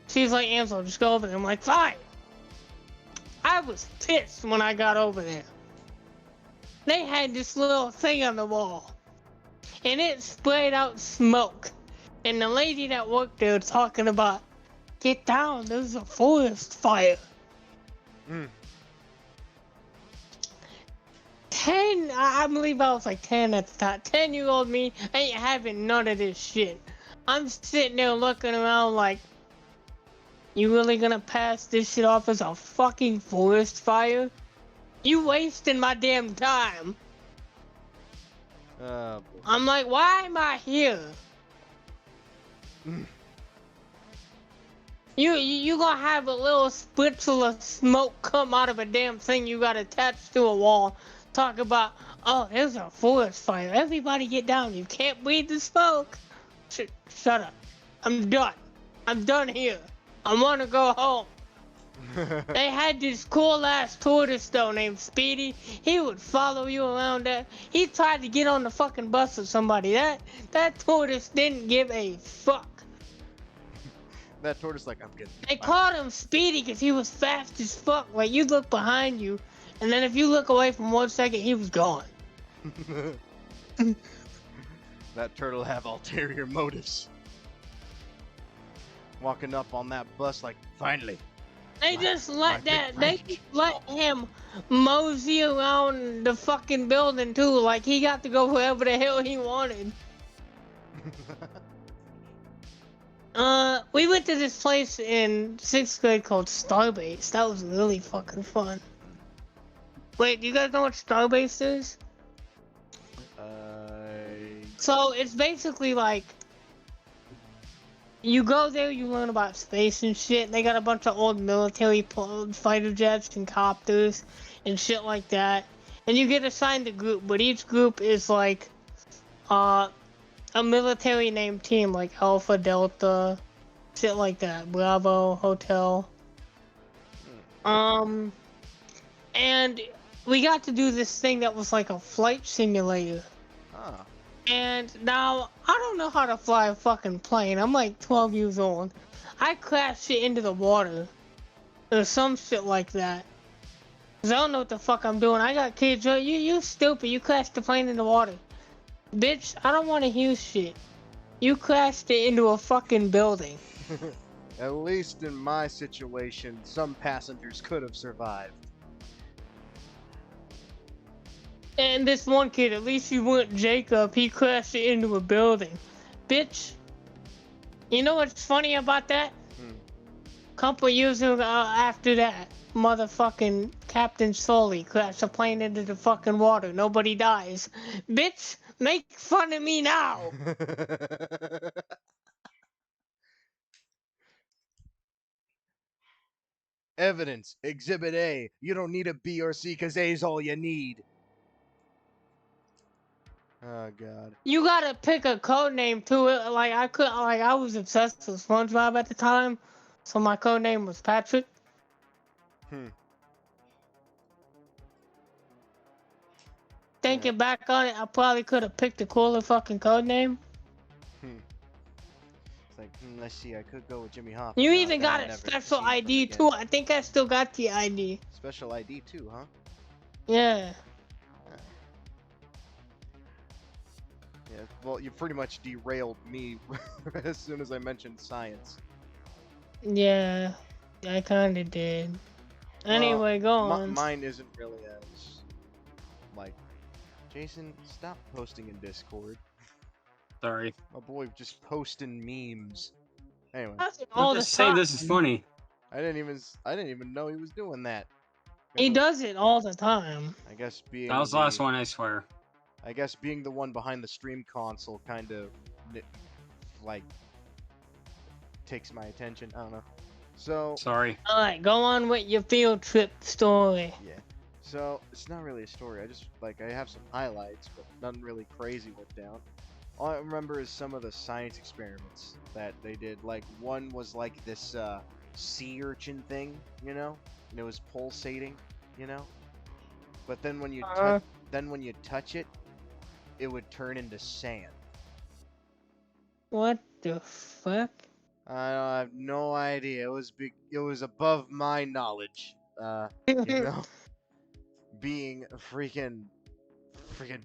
She's like, Ansel, just go over there. I'm like, fine. I was pissed when I got over there. They had this little thing on the wall, and it sprayed out smoke. And the lady that worked there talking about, get down, there's a forest fire. 10, I believe I was like 10 at the time. 10-year-old me ain't having none of this shit. I'm sitting there looking around like, you really gonna pass this shit off as a fucking forest fire? You wasting my damn time. I'm like, why am I here? You gonna have a little spritzel of smoke come out of a damn thing you got attached to a wall. Talk about, oh, there's a forest fire. Everybody get down. You can't breathe the smoke. Shut up. I'm done. I'm done here. I wanna go home. They had this cool ass tortoise though named Speedy. He would follow you around there. He tried to get on the fucking bus with somebody. That tortoise didn't give a fuck. That tortoise like, I'm getting. They called him Speedy because he was fast as fuck. Like you look behind you, and then if you look away from 1 second, he was gone. That turtle have ulterior motives. Walking up on that bus like, finally. They just let him mosey around the fucking building too, like he got to go wherever the hell he wanted. We went to this place in 6th grade called Starbase. That was really fucking fun. Wait, do you guys know what Starbase is? So it's basically like you go there, you learn about space and shit. They got a bunch of old military fighter jets and copters and shit like that. And you get assigned a group, but each group is like a military named team, like Alpha, Delta, shit like that. Bravo, Hotel. And we got to do this thing that was like a flight simulator. And now, I don't know how to fly a fucking plane. I'm like 12 years old. I crashed it into the water. Or some shit like that. Cause I don't know what the fuck I'm doing. I got kids, you stupid. You crashed the plane in the water. Bitch, I don't want to hear shit. You crashed it into a fucking building. At least in my situation, some passengers could have survived. And this one kid, at least he wasn't Jacob, he crashed into a building. Bitch. You know what's funny about that? Couple years ago after that, motherfucking Captain Sully crashed a plane into the fucking water. Nobody dies. Bitch, make fun of me now. Evidence. Exhibit A. You don't need a B or C because A's all you need. Oh god. You gotta pick a code name to it. I was obsessed with SpongeBob at the time, so my code name was Patrick. Thinking back on it, I probably could have picked a cooler fucking code name. It's like, let's see, I could go with Jimmy Hoffa. You even got a special ID too. I think I still got the ID. Special ID too, huh? Yeah. Yeah, well, you pretty much derailed me as soon as I mentioned science. Yeah, I kinda did. Anyway, go on. Mine isn't really as, like, Jason, stop posting in Discord. Sorry. My boy just posting memes. Anyway. I'm just saying this is funny. I didn't even know he was doing that. He does it all the time. I guess being That was the last one, I swear. I guess being the one behind the stream console kind of, like, takes my attention. I don't know. So... Sorry. Alright, go on with your field trip story. Yeah. So, it's not really a story. I have some highlights, but nothing really crazy went down. All I remember is some of the science experiments that they did. Like, one was like this, sea urchin thing, you know? And it was pulsating, you know? But then when you touch it, it would turn into sand. What the fuck? I have no idea. It was above my knowledge. You know, being freaking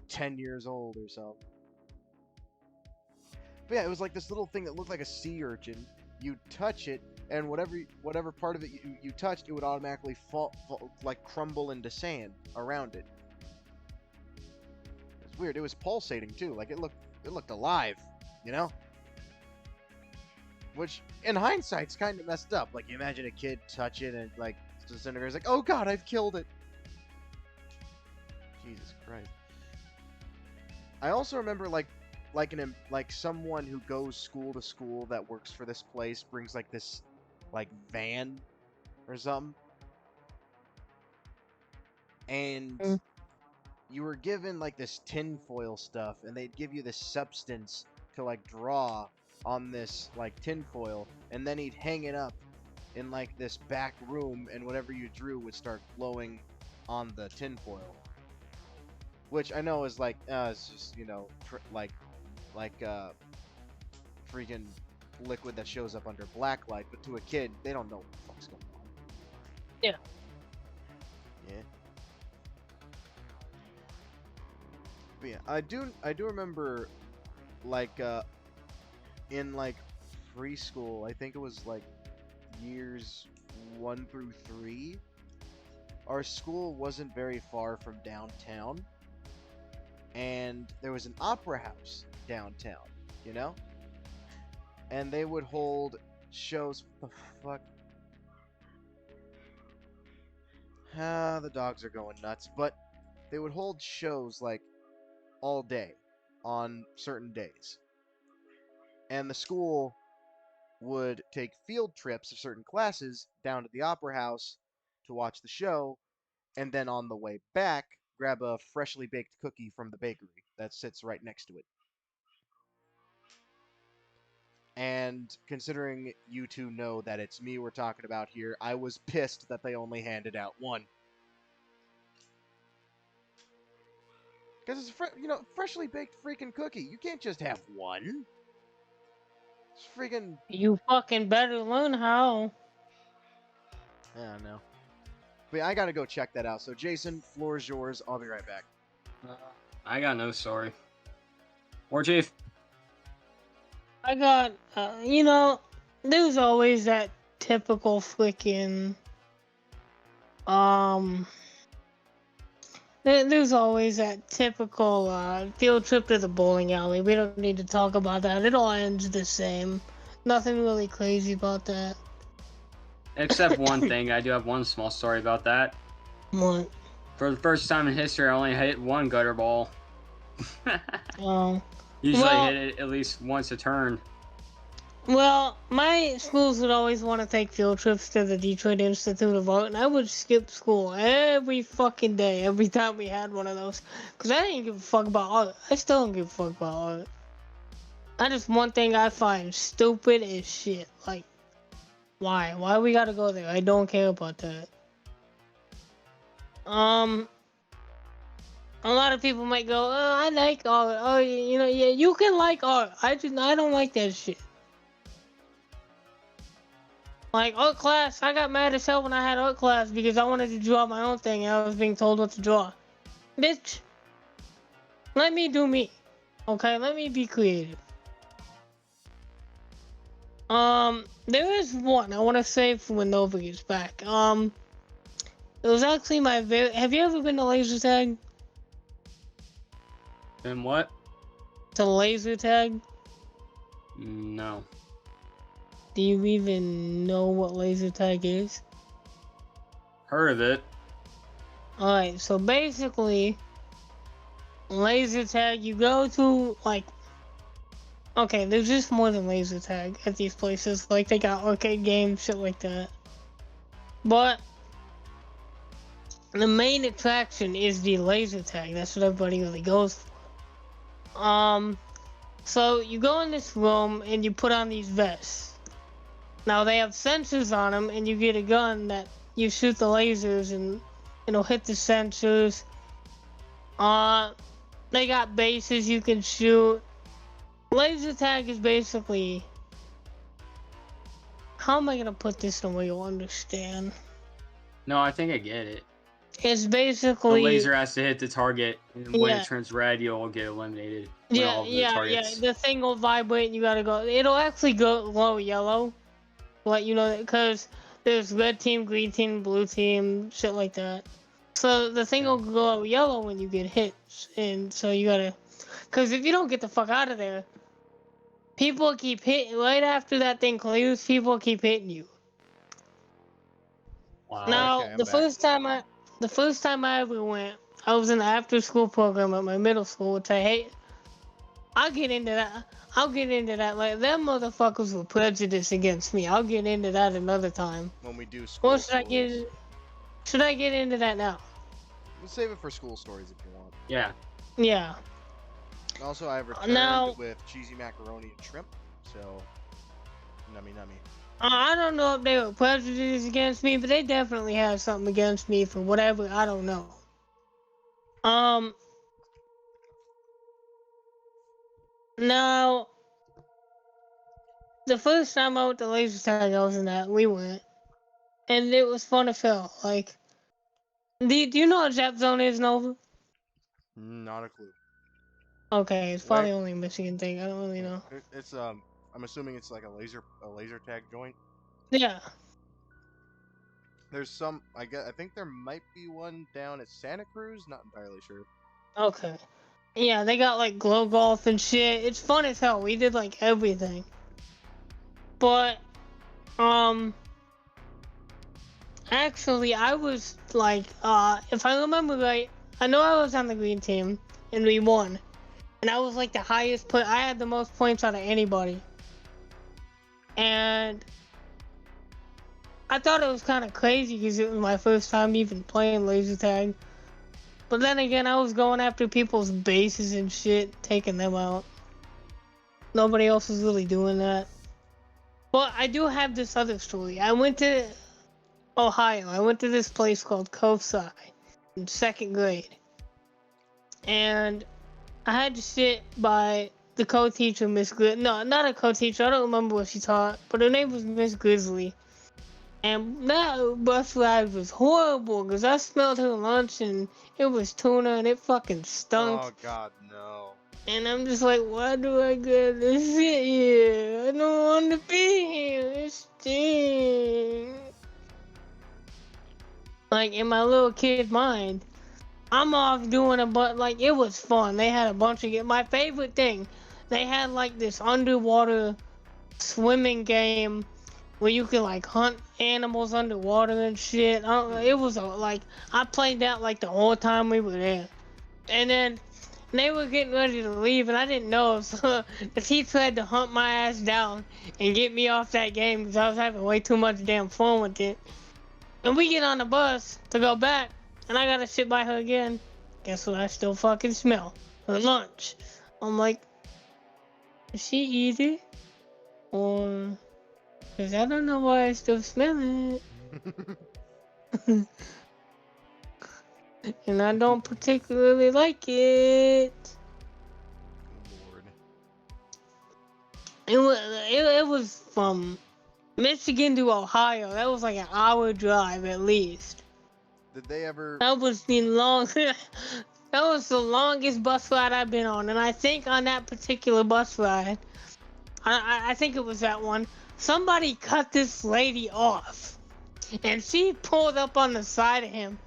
10 years old or so. But yeah, it was like this little thing that looked like a sea urchin. You touch it, and whatever part of it you touched, it would automatically fall, like crumble into sand around it. It's weird. It was pulsating too. Like it looked alive, you know. Which, in hindsight's kind of messed up. Like, you imagine a kid touch it and, like, disintegrates, like, oh god, I've killed it! Jesus Christ. I also remember, like someone who goes school to school that works for this place brings, like, this, like, van or something. And you were given, like, this tinfoil stuff, and they'd give you this substance to, like, draw on this, like, tinfoil, and then he'd hang it up in, like, this back room, and whatever you drew would start glowing on the tinfoil. Which I know is, like, it's just, you know, freaking liquid that shows up under black light, but to a kid, they don't know what the fuck's going on. Yeah. Yeah. But yeah, I do remember, like, in, like, preschool, I think it was, like, years 1 through 3, our school wasn't very far from downtown, and there was an opera house downtown, you know? And they would hold shows. What the fuck? The dogs are going nuts, but they would hold shows, like, all day on certain days. And the school would take field trips of certain classes down to the opera house to watch the show, and then on the way back, grab a freshly baked cookie from the bakery that sits right next to it. And considering you two know that it's me we're talking about here, I was pissed that they only handed out one. Because it's, freshly baked freaking cookie. You can't just have one. It's freaking... You fucking better learn how. I don't know. But yeah, I gotta go check that out. So, Jason, floor is yours. I'll be right back. I got no story. War Chief. I got, there's always that typical freaking, There's always that typical field trip to the bowling alley. We don't need to talk about that. It all ends the same. Nothing really crazy about that. Except one thing, I do have one small story about that. What? For the first time in history, I only hit one gutter ball. Usually well, hit it at least once a turn. Well, my schools would always want to take field trips to the Detroit Institute of Art, and I would skip school every fucking day, every time we had one of those. Because I didn't give a fuck about art. I still don't give a fuck about art. That is one thing I find stupid as shit. Like, why? Why we gotta go there? I don't care about that. A lot of people might go, oh, I like art. Oh, yeah, you can like art. I don't like that shit. Like, art class, I got mad as hell when I had art class because I wanted to draw my own thing and I was being told what to draw. Bitch, let me do me. Okay, let me be creative. There is one I want to save for when Nova gets back. It was actually my have you ever been to laser tag? And what? To laser tag? No. Do you even know what laser tag is? Heard of it. Alright, so basically, laser tag, you go to, like, okay, there's just more than laser tag at these places. Like, they got arcade games, shit like that. But the main attraction is the laser tag. That's what everybody really goes for. So you go in this room and you put on these vests. Now they have sensors on them, and you get a gun that you shoot the lasers and it'll hit the sensors. They got bases you can shoot. Laser tag is basically, how am I gonna put this in a way you'll understand? No, I think I get it. It's basically the laser has to hit the target, and when it turns red, you'll get eliminated. Yeah. The thing will vibrate, and you gotta go. It'll actually go glow yellow, let you know, because there's red team, green team, blue team, shit like that. So the thing will glow yellow when you get hit, and so you gotta, because if you don't get the fuck out of there, people keep hitting. Right after that thing clears, people keep hitting you. Wow. Now, Okay, the first time I ever went, I was in the after-school program at my middle school, which I hate. I'll get into that. Like, them motherfuckers were prejudiced against me. I'll get into that another time. When we do school stories. Should I get into that now? We'll save it for school stories if you want. Yeah. Yeah. Also, I have returned with cheesy macaroni and shrimp, so nummy. I don't know if they were prejudiced against me, but they definitely had something against me for whatever, I don't know. Now, the first time I went to laser tag, I was in that, we went, and it was fun as hell. Like, do you know what Zap Zone is, Nova? Not a clue. Okay, it's probably only a Michigan thing, I don't really know. It's I'm assuming it's like a laser tag joint. Yeah. There's some, I think there might be one down at Santa Cruz, not entirely sure. Okay. Yeah, they got like glow golf and shit. It's fun as hell. We did like everything. But, actually I was like, if I remember right, I know I was on the green team and we won. And I was like the highest I had the most points out of anybody. And I thought it was kind of crazy because it was my first time even playing laser tag. But then again, I was going after people's bases and shit, taking them out. Nobody else was really doing that. But I do have this other story. I went to Ohio. I went to this place called Kosai in 2nd grade. And I had to sit by the co-teacher, Miss Grizzly. No, not a co-teacher. I don't remember what she taught. But her name was Miss Grizzly. And that bus ride was horrible because I smelled her lunch and it was tuna and it fucking stunk. Oh god, no. And I'm just like, why do I get to sit here? I don't want to be here. It stinks. Like, in my little kid mind, I'm off doing a but like it was fun. They had a bunch of my favorite thing. They had like this underwater swimming game where you could like hunt animals underwater and shit. It was like I played that like the whole time we were there, and then they were getting ready to leave, and I didn't know, so the teacher had to hunt my ass down and get me off that game because I was having way too much damn fun with it. And we get on the bus to go back, and I gotta sit by her again. Guess what? I still fucking smell her lunch. I'm like, did she eat it? Or, cause I don't know why I still smell it. And I don't particularly like it. Lord. It was from Michigan to Ohio. That was like an hour drive at least. Did they ever? That was the longest bus ride I've been on, and I think on that particular bus ride, I think it was that one. Somebody cut this lady off, and she pulled up on the side of him,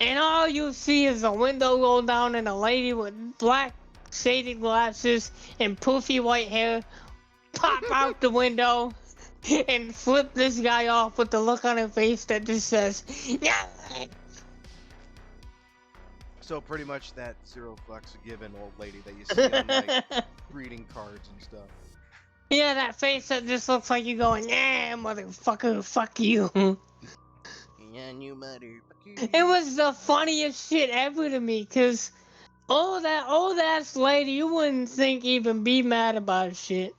and all you see is a window roll down and a lady with black shaded glasses and poofy white hair pop out the window and flip this guy off with the look on her face that just says, yeah. So pretty much that zero fucks given old lady that you see on like greeting cards and stuff. Yeah, that face that just looks like you going, yeah, motherfucker, fuck you. Yeah, you mother. It was the funniest shit ever to me, cause old ass lady, you wouldn't think even be mad about shit.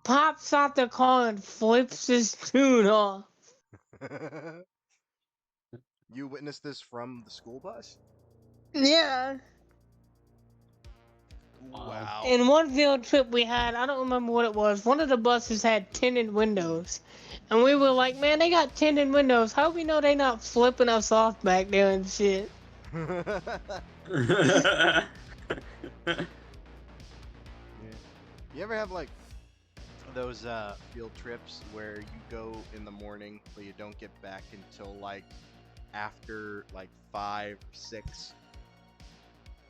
Pops out the car and flips his tune off. You witnessed this from the school bus? Yeah. Wow. In one field trip we had, I don't remember what it was, one of the buses had tinted windows. And we were like, man, they got tinted windows. How do we know they not flipping us off back there and shit? Yeah. You ever have like those field trips where you go in the morning but you don't get back until like after like 5, 6?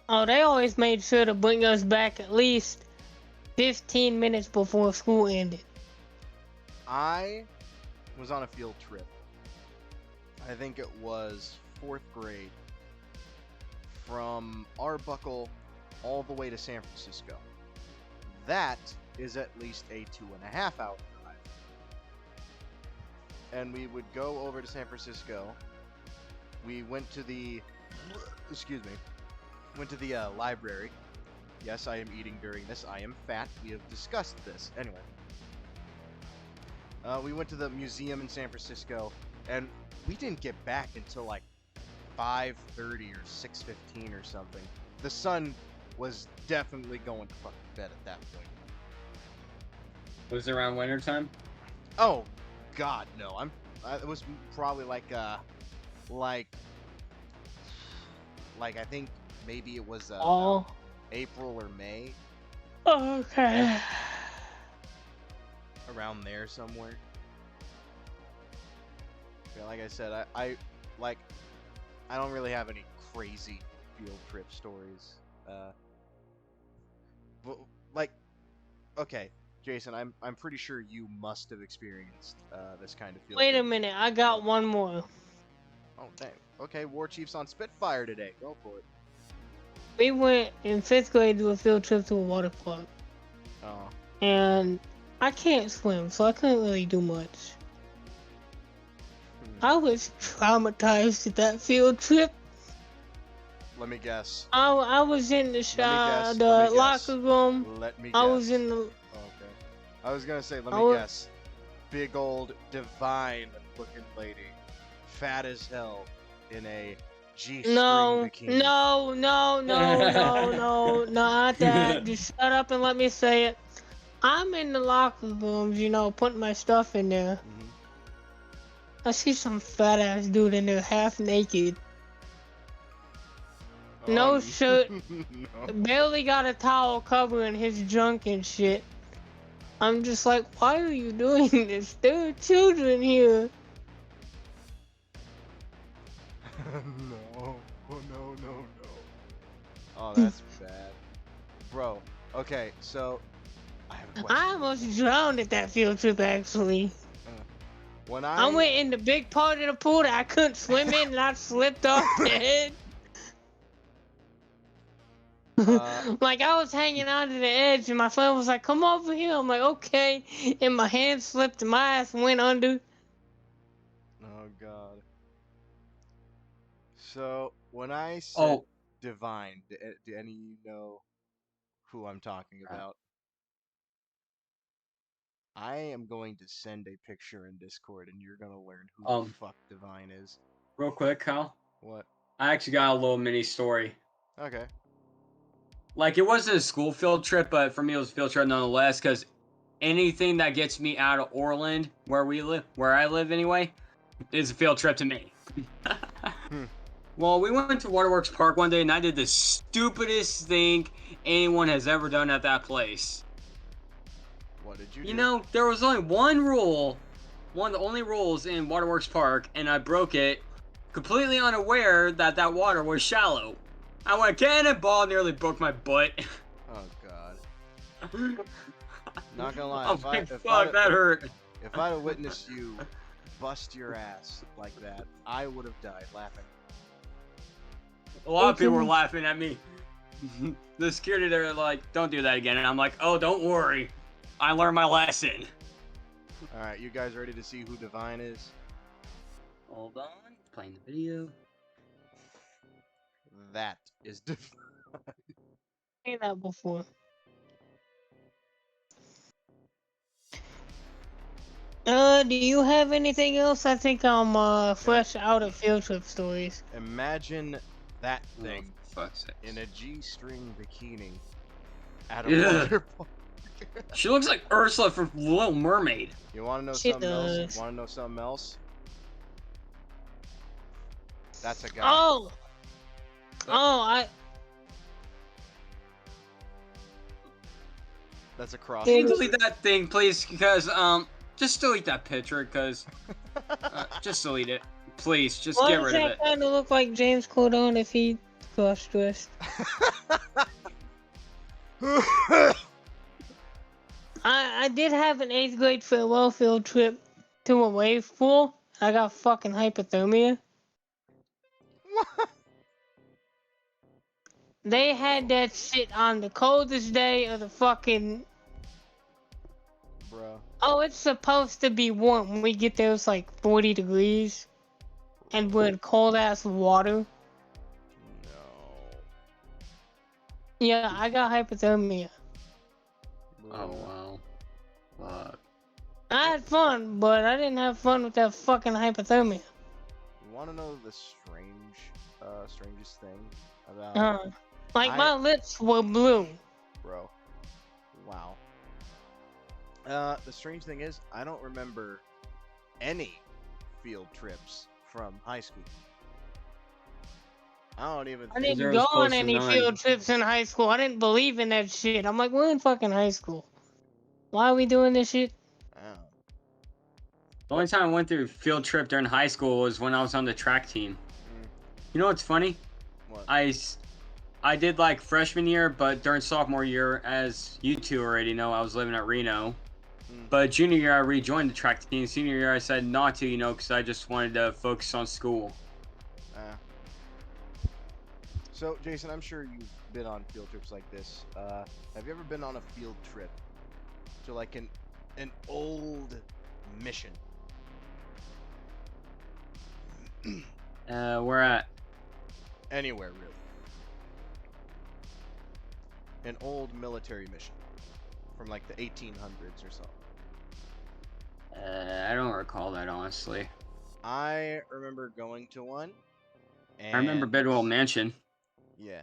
Oh, they always made sure to bring us back at least 15 minutes before school ended. I was on a field trip. I think it was 4th grade, from Arbuckle all the way to San Francisco. That is at least a 2.5-hour drive. And we would go over to San Francisco. We went to the library. Yes, I am eating during this. I am fat. We have discussed this. Anyway. We went to the museum in San Francisco, and we didn't get back until like 5:30 or 6:15 or something. The sun was definitely going to fucking bed at that point. Was it around winter time? Oh, God, no. It was probably like I think maybe it was April or May. Okay. Around there somewhere. Yeah, like I said, I don't really have any crazy field trip stories. But like, okay, Jason, I'm pretty sure you must have experienced this kind of field trip. Wait a minute, I got one more. Oh, dang. Okay, War Chief's on Spitfire today. Go for it. We went in 5th grade to a field trip to a water park. Oh. And I can't swim, so I couldn't really do much. I was traumatized at that field trip. Let me guess. I was in the locker room. Let me guess. I was in the... Okay. I was gonna say, let me guess. Big old divine looking lady. Fat as hell in a G-string bikini. No, not that. Just shut up and let me say it. I'm in the locker rooms, putting my stuff in there. Mm-hmm. I see some fat ass dude in there half naked. No shirt. No. Barely got a towel covering his junk and shit. I'm just like, why are you doing this? There are children here. No. Oh no. Oh, that's bad, bro. Okay, so I have a question. I almost drowned at that field trip, actually. When I went in the big part of the pool that I couldn't swim in, and I slipped off the edge. Like, I was hanging on to the edge, and my friend was like, come over here. I'm like, okay. And my hand slipped, and my ass went under. Oh, God. So, when I said divine, do any of you know who I'm talking about? I am going to send a picture in Discord, and you're gonna learn who the fuck divine is. Real quick, Kyle. What? I actually got a little mini story. Okay. Like, it wasn't a school field trip, but for me it was a field trip nonetheless, because anything that gets me out of Orland, where I live anyway, is a field trip to me. Well, we went to Waterworks Park one day, and I did the stupidest thing anyone has ever done at that place. What did you do? You know, there was only one rule, one of the only rules in Waterworks Park, and I broke it, completely unaware that that water was shallow. I went cannonball, nearly broke my butt. Oh, God. Not gonna lie. Oh my fuck, that hurt. If I'd have witnessed you bust your ass like that, I would have died laughing. A lot of people were laughing at me. The security, they're like, don't do that again. And I'm like, oh, don't worry. I learned my lesson. Alright, you guys ready to see who divine is? Hold on. Playing the video. That is divine. I've seen that before. Do you have anything else? I think I'm fresh out of field trip stories. Imagine that thing Fuck's in a G-string bikini at a water park. She looks like Ursula from Little Mermaid. You want to know She something does. else? Want to know something else? That's a guy. Oh, That's a cross. Can you delete that thing, please? Because, just delete that picture, because, just delete it. Please, just Why get does rid of that it. kind of look like James Corden if he cross-dressed? I did have an 8th grade farewell field trip to a wave pool. I got fucking hypothermia. What? They had that shit on the coldest day of the fucking... Bro. Oh, it's supposed to be warm. When we get there, it's like 40 degrees. And we're in cold-ass water. No. Yeah, I got hypothermia. Oh, wow. Fuck. I had fun, but I didn't have fun with that fucking hypothermia. You want to know the strangest thing about... Like, my lips were blue. Bro. Wow. The strange thing is, I don't remember any field trips from high school. I didn't go on any field trips in high school. I didn't believe in that shit. I'm like, we're in fucking high school. Why are we doing this shit? The only time I went through a field trip during high school was when I was on the track team. You know what's funny? What? I did like freshman year, but during sophomore year, as you two already know, I was living at Reno. But junior year, I rejoined the track team. Senior year, I said not to, because I just wanted to focus on school. So, Jason, I'm sure you've been on field trips like this. Have you ever been on a field trip to like an old mission? Where at? Anywhere, really. An old military mission from like the 1800s or something. I don't recall that, honestly. I remember going to one. And I remember Bedwell Mansion. Yeah.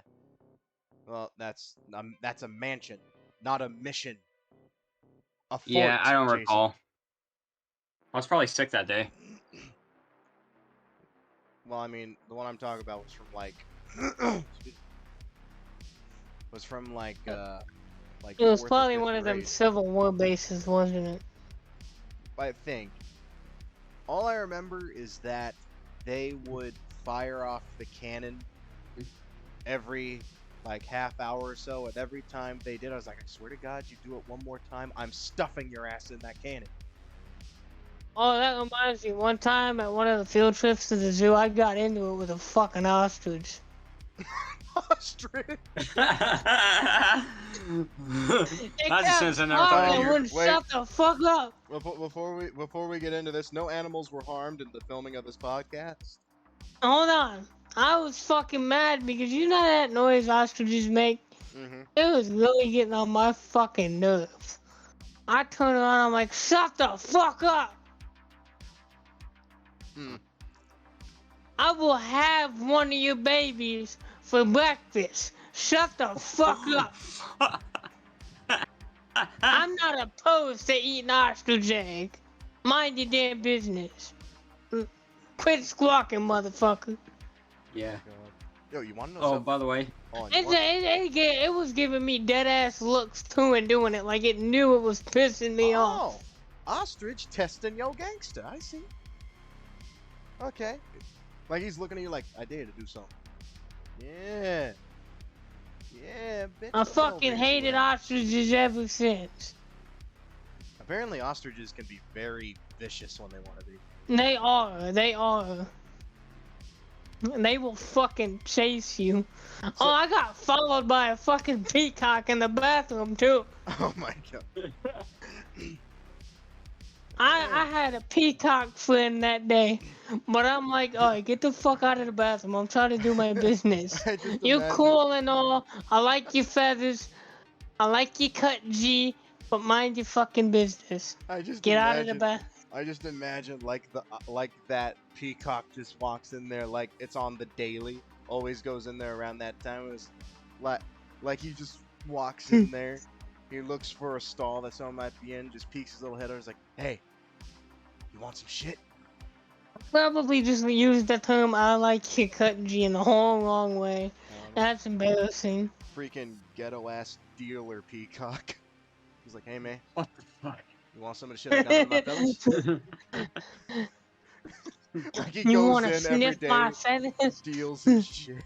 Well, that's a mansion, not a mission. A fort, Yeah, I don't Jason. recall. I was probably sick that day. Well, I mean, the one I'm talking about was from like It was 4th or probably 5th one of them grade. Civil War bases, wasn't it? I think. All I remember is that they would fire off the cannon every like half hour or so, and every time they did, I was like, I swear to God, you do it one more time, I'm stuffing your ass in that cannon. Oh, that reminds me. One time at one of the field trips to the zoo, I got into it with a fucking ostrich. Ostrich. That's a sense I never thought of. Wouldn't shut the fuck up. Before we get into this, no animals were harmed in the filming of this podcast. Hold on. I was fucking mad because you know that noise ostriches make? Mm-hmm. It was really getting on my fucking nerves. I turned around, I'm like, shut the fuck up! I will have one of your babies for breakfast. Shut the fuck up! I'm not opposed to eating ostrich egg. Mind your damn business. Quit squawking, motherfucker. Yeah. Yo, you want to know Oh, something? by the way. It was giving me dead ass looks too and doing it like it knew it was pissing me off. Ostrich testing yo gangster. I see. Okay. Like he's looking at you like, I dare to do something. Yeah. Yeah, bitch. I fucking hated ostriches ever since. Apparently ostriches can be very vicious when they want to be. They are. And they will fucking chase you. Oh, I got followed by a fucking peacock in the bathroom too. Oh my God. I had a peacock friend that day, but I'm like, alright, get the fuck out of the bathroom. I'm trying to do my business. You're cool and all. I like your feathers. I like your cut G, but mind your fucking business. Get out of the bathroom. I just imagine like that peacock just walks in there like it's on the daily. Always goes in there around that time. It was like he just walks in there. He looks for a stall that someone might be in. Just peeks his little head over. He's like, "Hey, you want some shit?" Probably just used the term "I like your cut G" in the whole wrong way. That's embarrassing. Freaking ghetto ass dealer peacock. He's like, "Hey man, what the fuck? You want some of the shit I got on my feathers?" Like he you goes wanna in sniff every my day, feathers? deals his shit.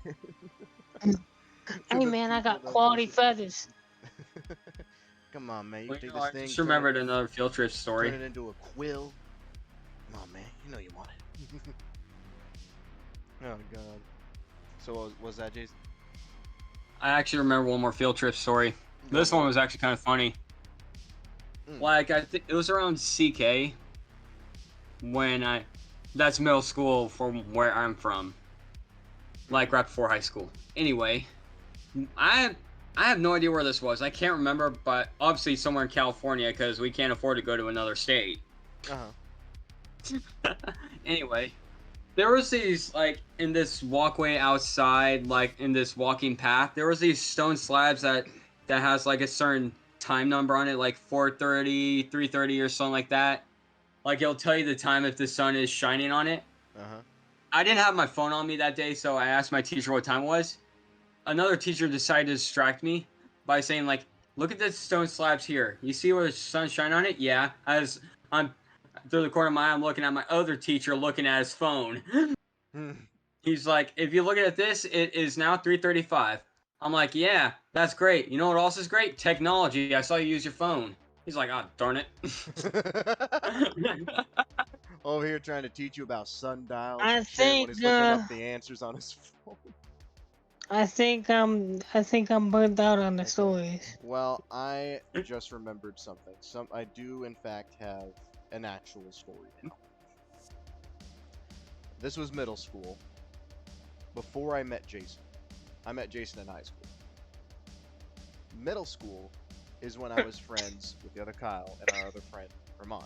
Hey man, I got quality feathers. Come on, man. You Well, take I this thing. just remembered another field trip story. Turn it into a quill. Come on, man. You know you want it. Oh god. So what was that, Jason? I actually remember one more field trip story. This one was actually kind of funny. Like, I think it was around CK when that's middle school from where I'm from. Like, right before high school. Anyway, I have no idea where this was. I can't remember, but obviously somewhere in California because we can't afford to go to another state. Anyway, there was these, like, in this walkway outside, like, in this walking path, there was these stone slabs that has, like, a certain time number on it, like 4:30, 3:30 or something like that. Like, it'll tell you the time if the sun is shining on it. I didn't have my phone on me that day, so I asked my teacher what time it was. Another teacher decided to distract me by saying, like, look at the stone slabs here. You see where the sun's shining on it? Yeah. As I'm through the corner of my eye, I'm looking at my other teacher looking at his phone. He's like, if you look at this, it is now 3:35. I'm like, yeah, that's great. You know what else is great? Technology. I saw you use your phone. He's like, oh, darn it. Over here trying to teach you about sundials. I think when he's looking up the answers on his phone. I think I'm burnt out on the stories. Well, I just remembered something. I do in fact have an actual story now. This was middle school. Before I met Jason. I met Jason in high school. Middle school is when I was friends with the other Kyle and our other friend, Ramon.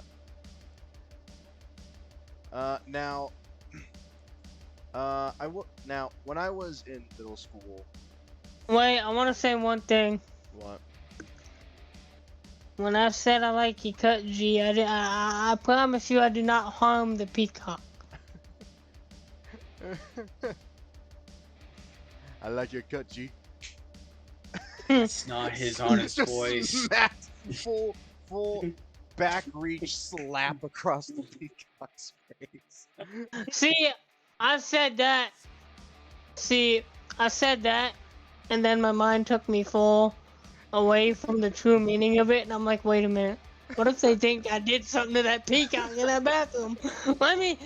Now, when I was in middle school. Wait, I want to say one thing. What? When I said I like your cut G, I promise you I do not harm the peacock. I like your cut, G. It's not his honest voice. Smacked full back reach slap across the peacock's face. See, I said that. See, I said that, and then my mind took me full away from the true meaning of it, and I'm like, wait a minute. What if they think I did something to that peacock in that bathroom? Let me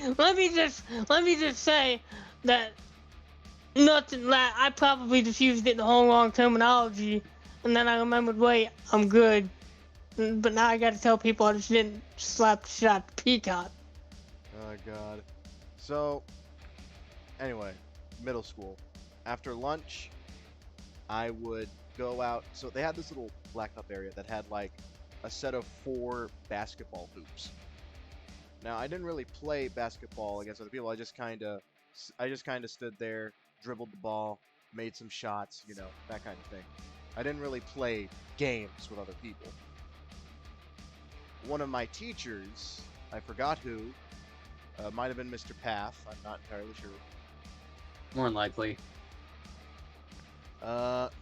just say that nothing. Like, I probably just used it the whole wrong terminology, and then I remembered, wait, I'm good. But now I gotta tell people I just didn't slap shot the peacock. Oh god. So, anyway, middle school. After lunch, I would go out. So they had this little blacktop area that had like a set of 4 basketball hoops. Now I didn't really play basketball against other people. I just kind of stood there, dribbled the ball, made some shots, you know, that kind of thing. I didn't really play games with other people. One of my teachers, I forgot who, might have been Mr. Path. I'm not entirely sure. More than likely.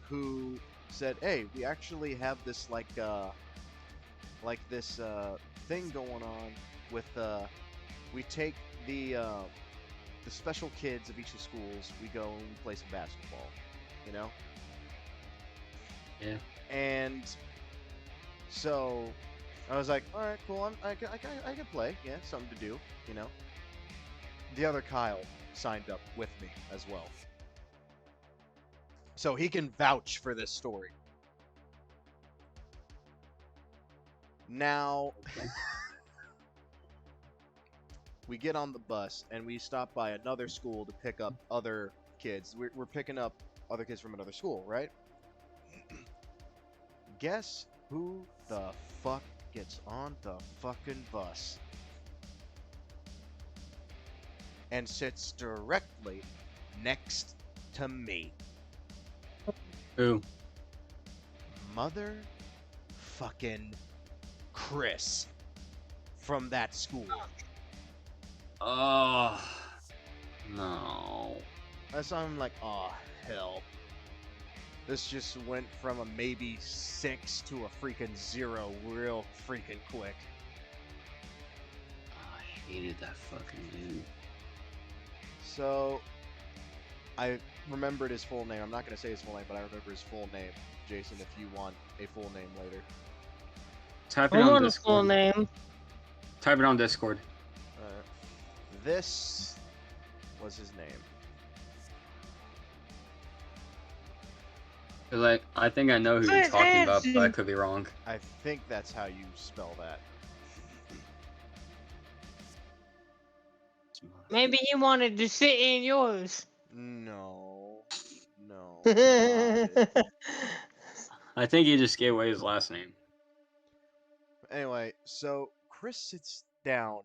Who said, "Hey, we actually have this this thing going on with we take the special kids of each of the schools. We go and play some basketball, you know." Yeah. And so I was like, all right, cool. I can play. Yeah, something to do, you know. The other Kyle signed up with me as well, so he can vouch for this story. Now, we get on the bus and we stop by another school to pick up other kids. We're picking up other kids from another school, right? Guess who the fuck gets on the fucking bus and sits directly next to me? Who? Motherfucking Chris from that school. Oh, no. So I'm like, oh, hell. This just went from a maybe 6 to a freaking 0 real freaking quick. Oh, I hated that fucking dude. So, I remembered his full name. I'm not going to say his full name, but I remember his full name. Jason, if you want a full name later. Type it I on want a Discord. full name. Type it on Discord. This was his name. Like, I think I know who you're talking about, but I could be wrong. I think that's how you spell that. Maybe he wanted to sit in yours. No. No. I think he just gave away his last name. Anyway, so Chris sits down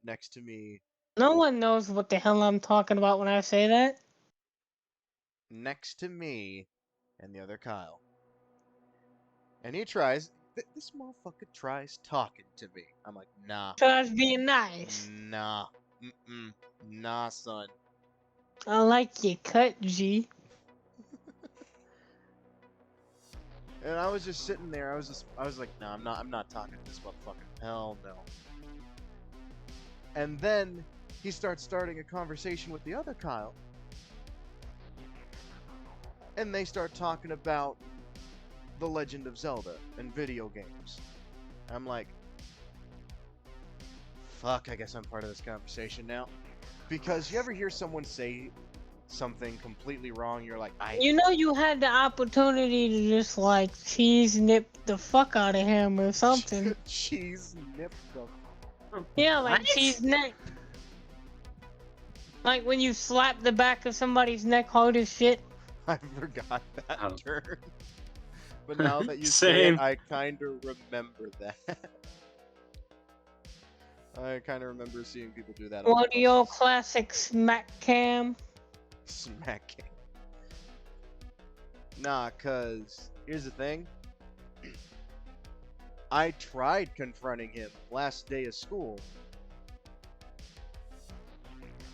next to me. No one knows what the hell I'm talking about when I say that. Next to me and the other Kyle. And he tries, this motherfucker tries talking to me. I'm like, nah. Tries being nice. Nah. Nah, son. I like your cut, G. And I was just sitting there. I was like, nah, I'm not talking to this motherfucker. Hell no. And then he starting a conversation with the other Kyle. And they start talking about The Legend of Zelda and video games. I'm like, fuck, I guess I'm part of this conversation now. Because you ever hear someone say something completely wrong, you're like, You know you had the opportunity to just, like, cheese nip the fuck out of him or something. Cheese nip the... Yeah, like What? cheese neck. Like when you slap the back of somebody's neck hard as shit. I forgot that Oh. term. But now that you say Same. it, I kind of remember that. I kind of remember seeing people do that. What are your classic smack cam? Smacking. Nah, cause here's the thing. I tried confronting him last day of school.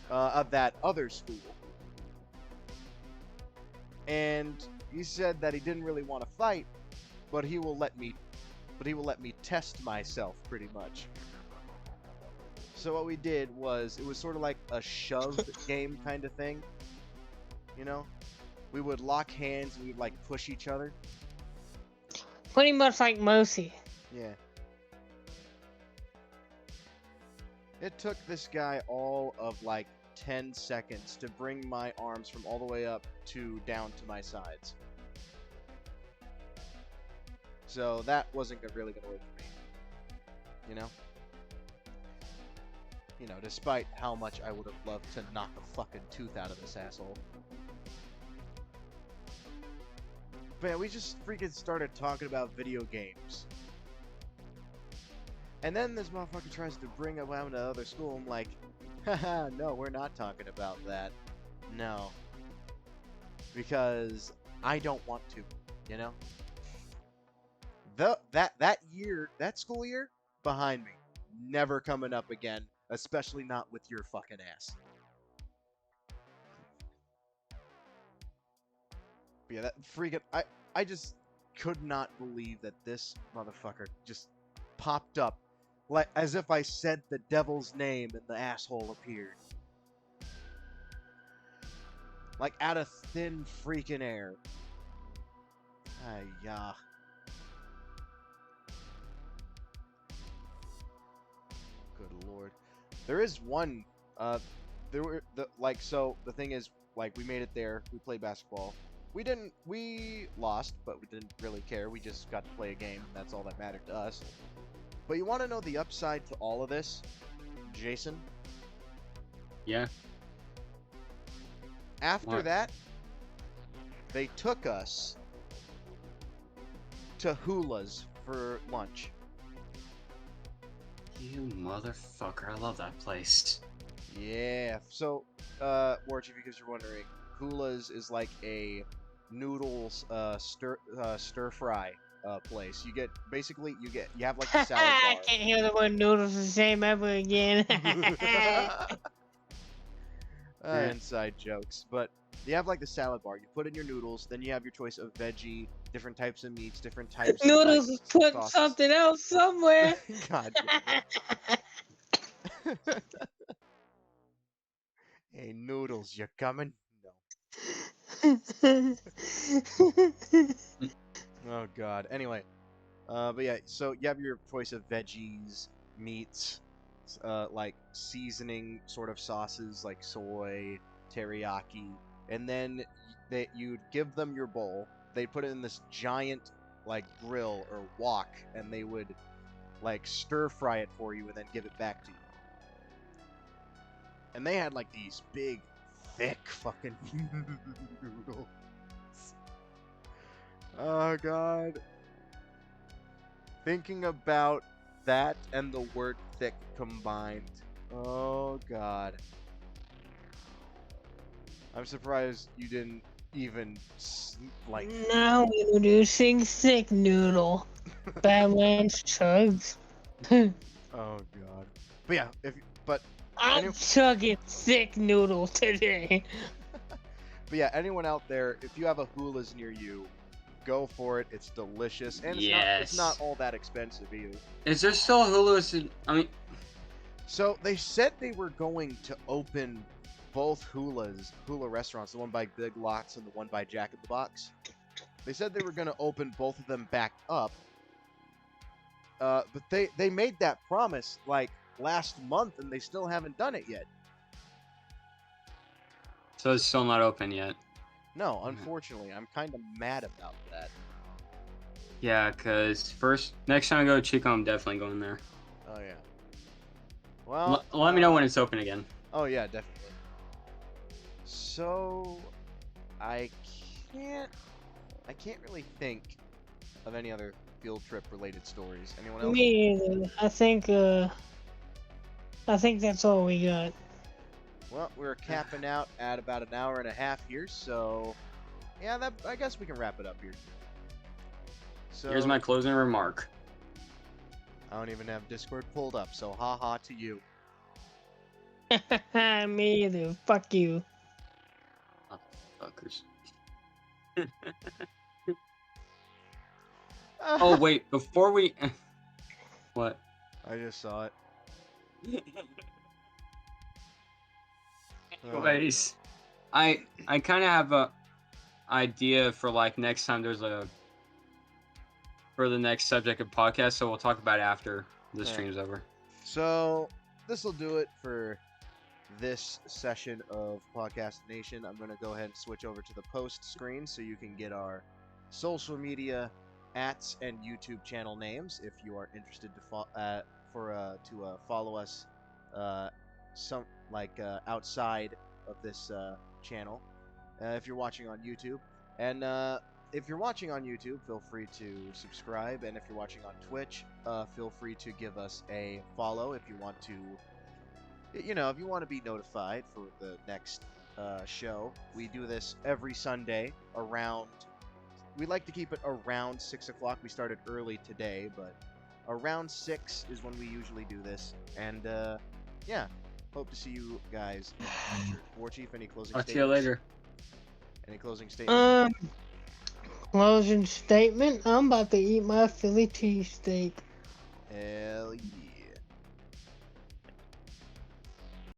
Of that other school. And he said that he didn't really want to fight, but he will let me test myself pretty much. So what we did was, it was sort of like a shove game kind of thing, you know? we would lock hands and we'd like push each other. Pretty much like Mercy. Yeah. It took this guy all of like 10 seconds to bring my arms from all the way up to down to my sides. So that wasn't really gonna work for me. You know? You know, despite how much I would have loved to knock a fucking tooth out of this asshole. But yeah, we just freaking started talking about video games. And then this motherfucker tries to bring up to other school. I'm like, haha, no, we're not talking about that. No. Because I don't want to, you know? That year, that school year, behind me. Never coming up again. Especially not with your fucking ass. But yeah, that freaking... I just could not believe that this motherfucker just popped up. Like, as if I said the devil's name and the asshole appeared. Like, out of thin freaking air. Yeah. Good lord. There is one, so, the thing is, like, we made it there, we played basketball. We lost, but we didn't really care, we just got to play a game, and that's all that mattered to us. But you want to know the upside to all of this, Jason? Yeah. After that, they took us to Hula's for lunch. You motherfucker, I love that place. Yeah, so, Warchief, because you're wondering, Hula's is like a noodles stir fry place. You have like the salad I bar. can't hear the word noodles the same ever again. Inside jokes, but you have like the salad bar. You put in your noodles, then you have your choice of veggie, different types of meats, different types Noodles of put sauces. something else somewhere. God. Hey, noodles, you coming? No. Oh God. Anyway, but yeah, so you have your choice of veggies, meats, like seasoning sort of sauces like soy, teriyaki, and then you'd give them your bowl. They put it in this giant like grill or wok, and they would like stir fry it for you and then give it back to you. And they had like these big, thick fucking noodles. Oh God. Thinking about that and the word thick combined. Oh God. I'm surprised you didn't even like. Now introducing thick noodle. Badlands chugs. Oh God. But yeah, I'm chugging thick noodle today. But yeah, anyone out there, if you have a Hula's near you, go for it. It's delicious, and it's not all that expensive either. Is there still Hula's? So they said they were going to open both Hula restaurants, the one by Big Lots and the one by Jack in the Box. They said they were going to open both of them back up, but they made that promise like last month, and they still haven't done it yet. So it's still not open yet. No, unfortunately, I'm kind of mad about that. Yeah, because next time I go to Chico, I'm definitely going there. Oh yeah. Well, let me know when it's open again. Oh yeah, definitely. So, I can't really think of any other field trip related stories. Anyone else? Me either. I think that's all we got. Well, we're capping out at about an hour and a half here, so yeah, I guess we can wrap it up here. So here's my closing remark. I don't even have Discord pulled up, so haha to you. Me either. Fuck you. Oh, fuckers. Oh wait, before we what? I just saw it. Anyways, I kind of have idea for like next time there's for the next subject of podcast, so we'll talk about it after the stream's over. So this will do it for this session of Podcastination. I'm going to go ahead and switch over to the post screen so you can get our social media @ and YouTube channel names if you are interested to follow us outside of this channel if you're watching on YouTube. And if you're watching on YouTube, feel free to subscribe, and if you're watching on Twitch, feel free to give us a follow if you want to, if you want to be notified for the next show. We do this every Sunday around, we like to keep it around 6 o'clock. We started early today, but around 6 is when we usually do this. And yeah, hope to see you guys in the future. War Chief, any closing statements? Talk to you later. Any closing statements? Closing statement. I'm about to eat my Philly cheesesteak. Hell yeah.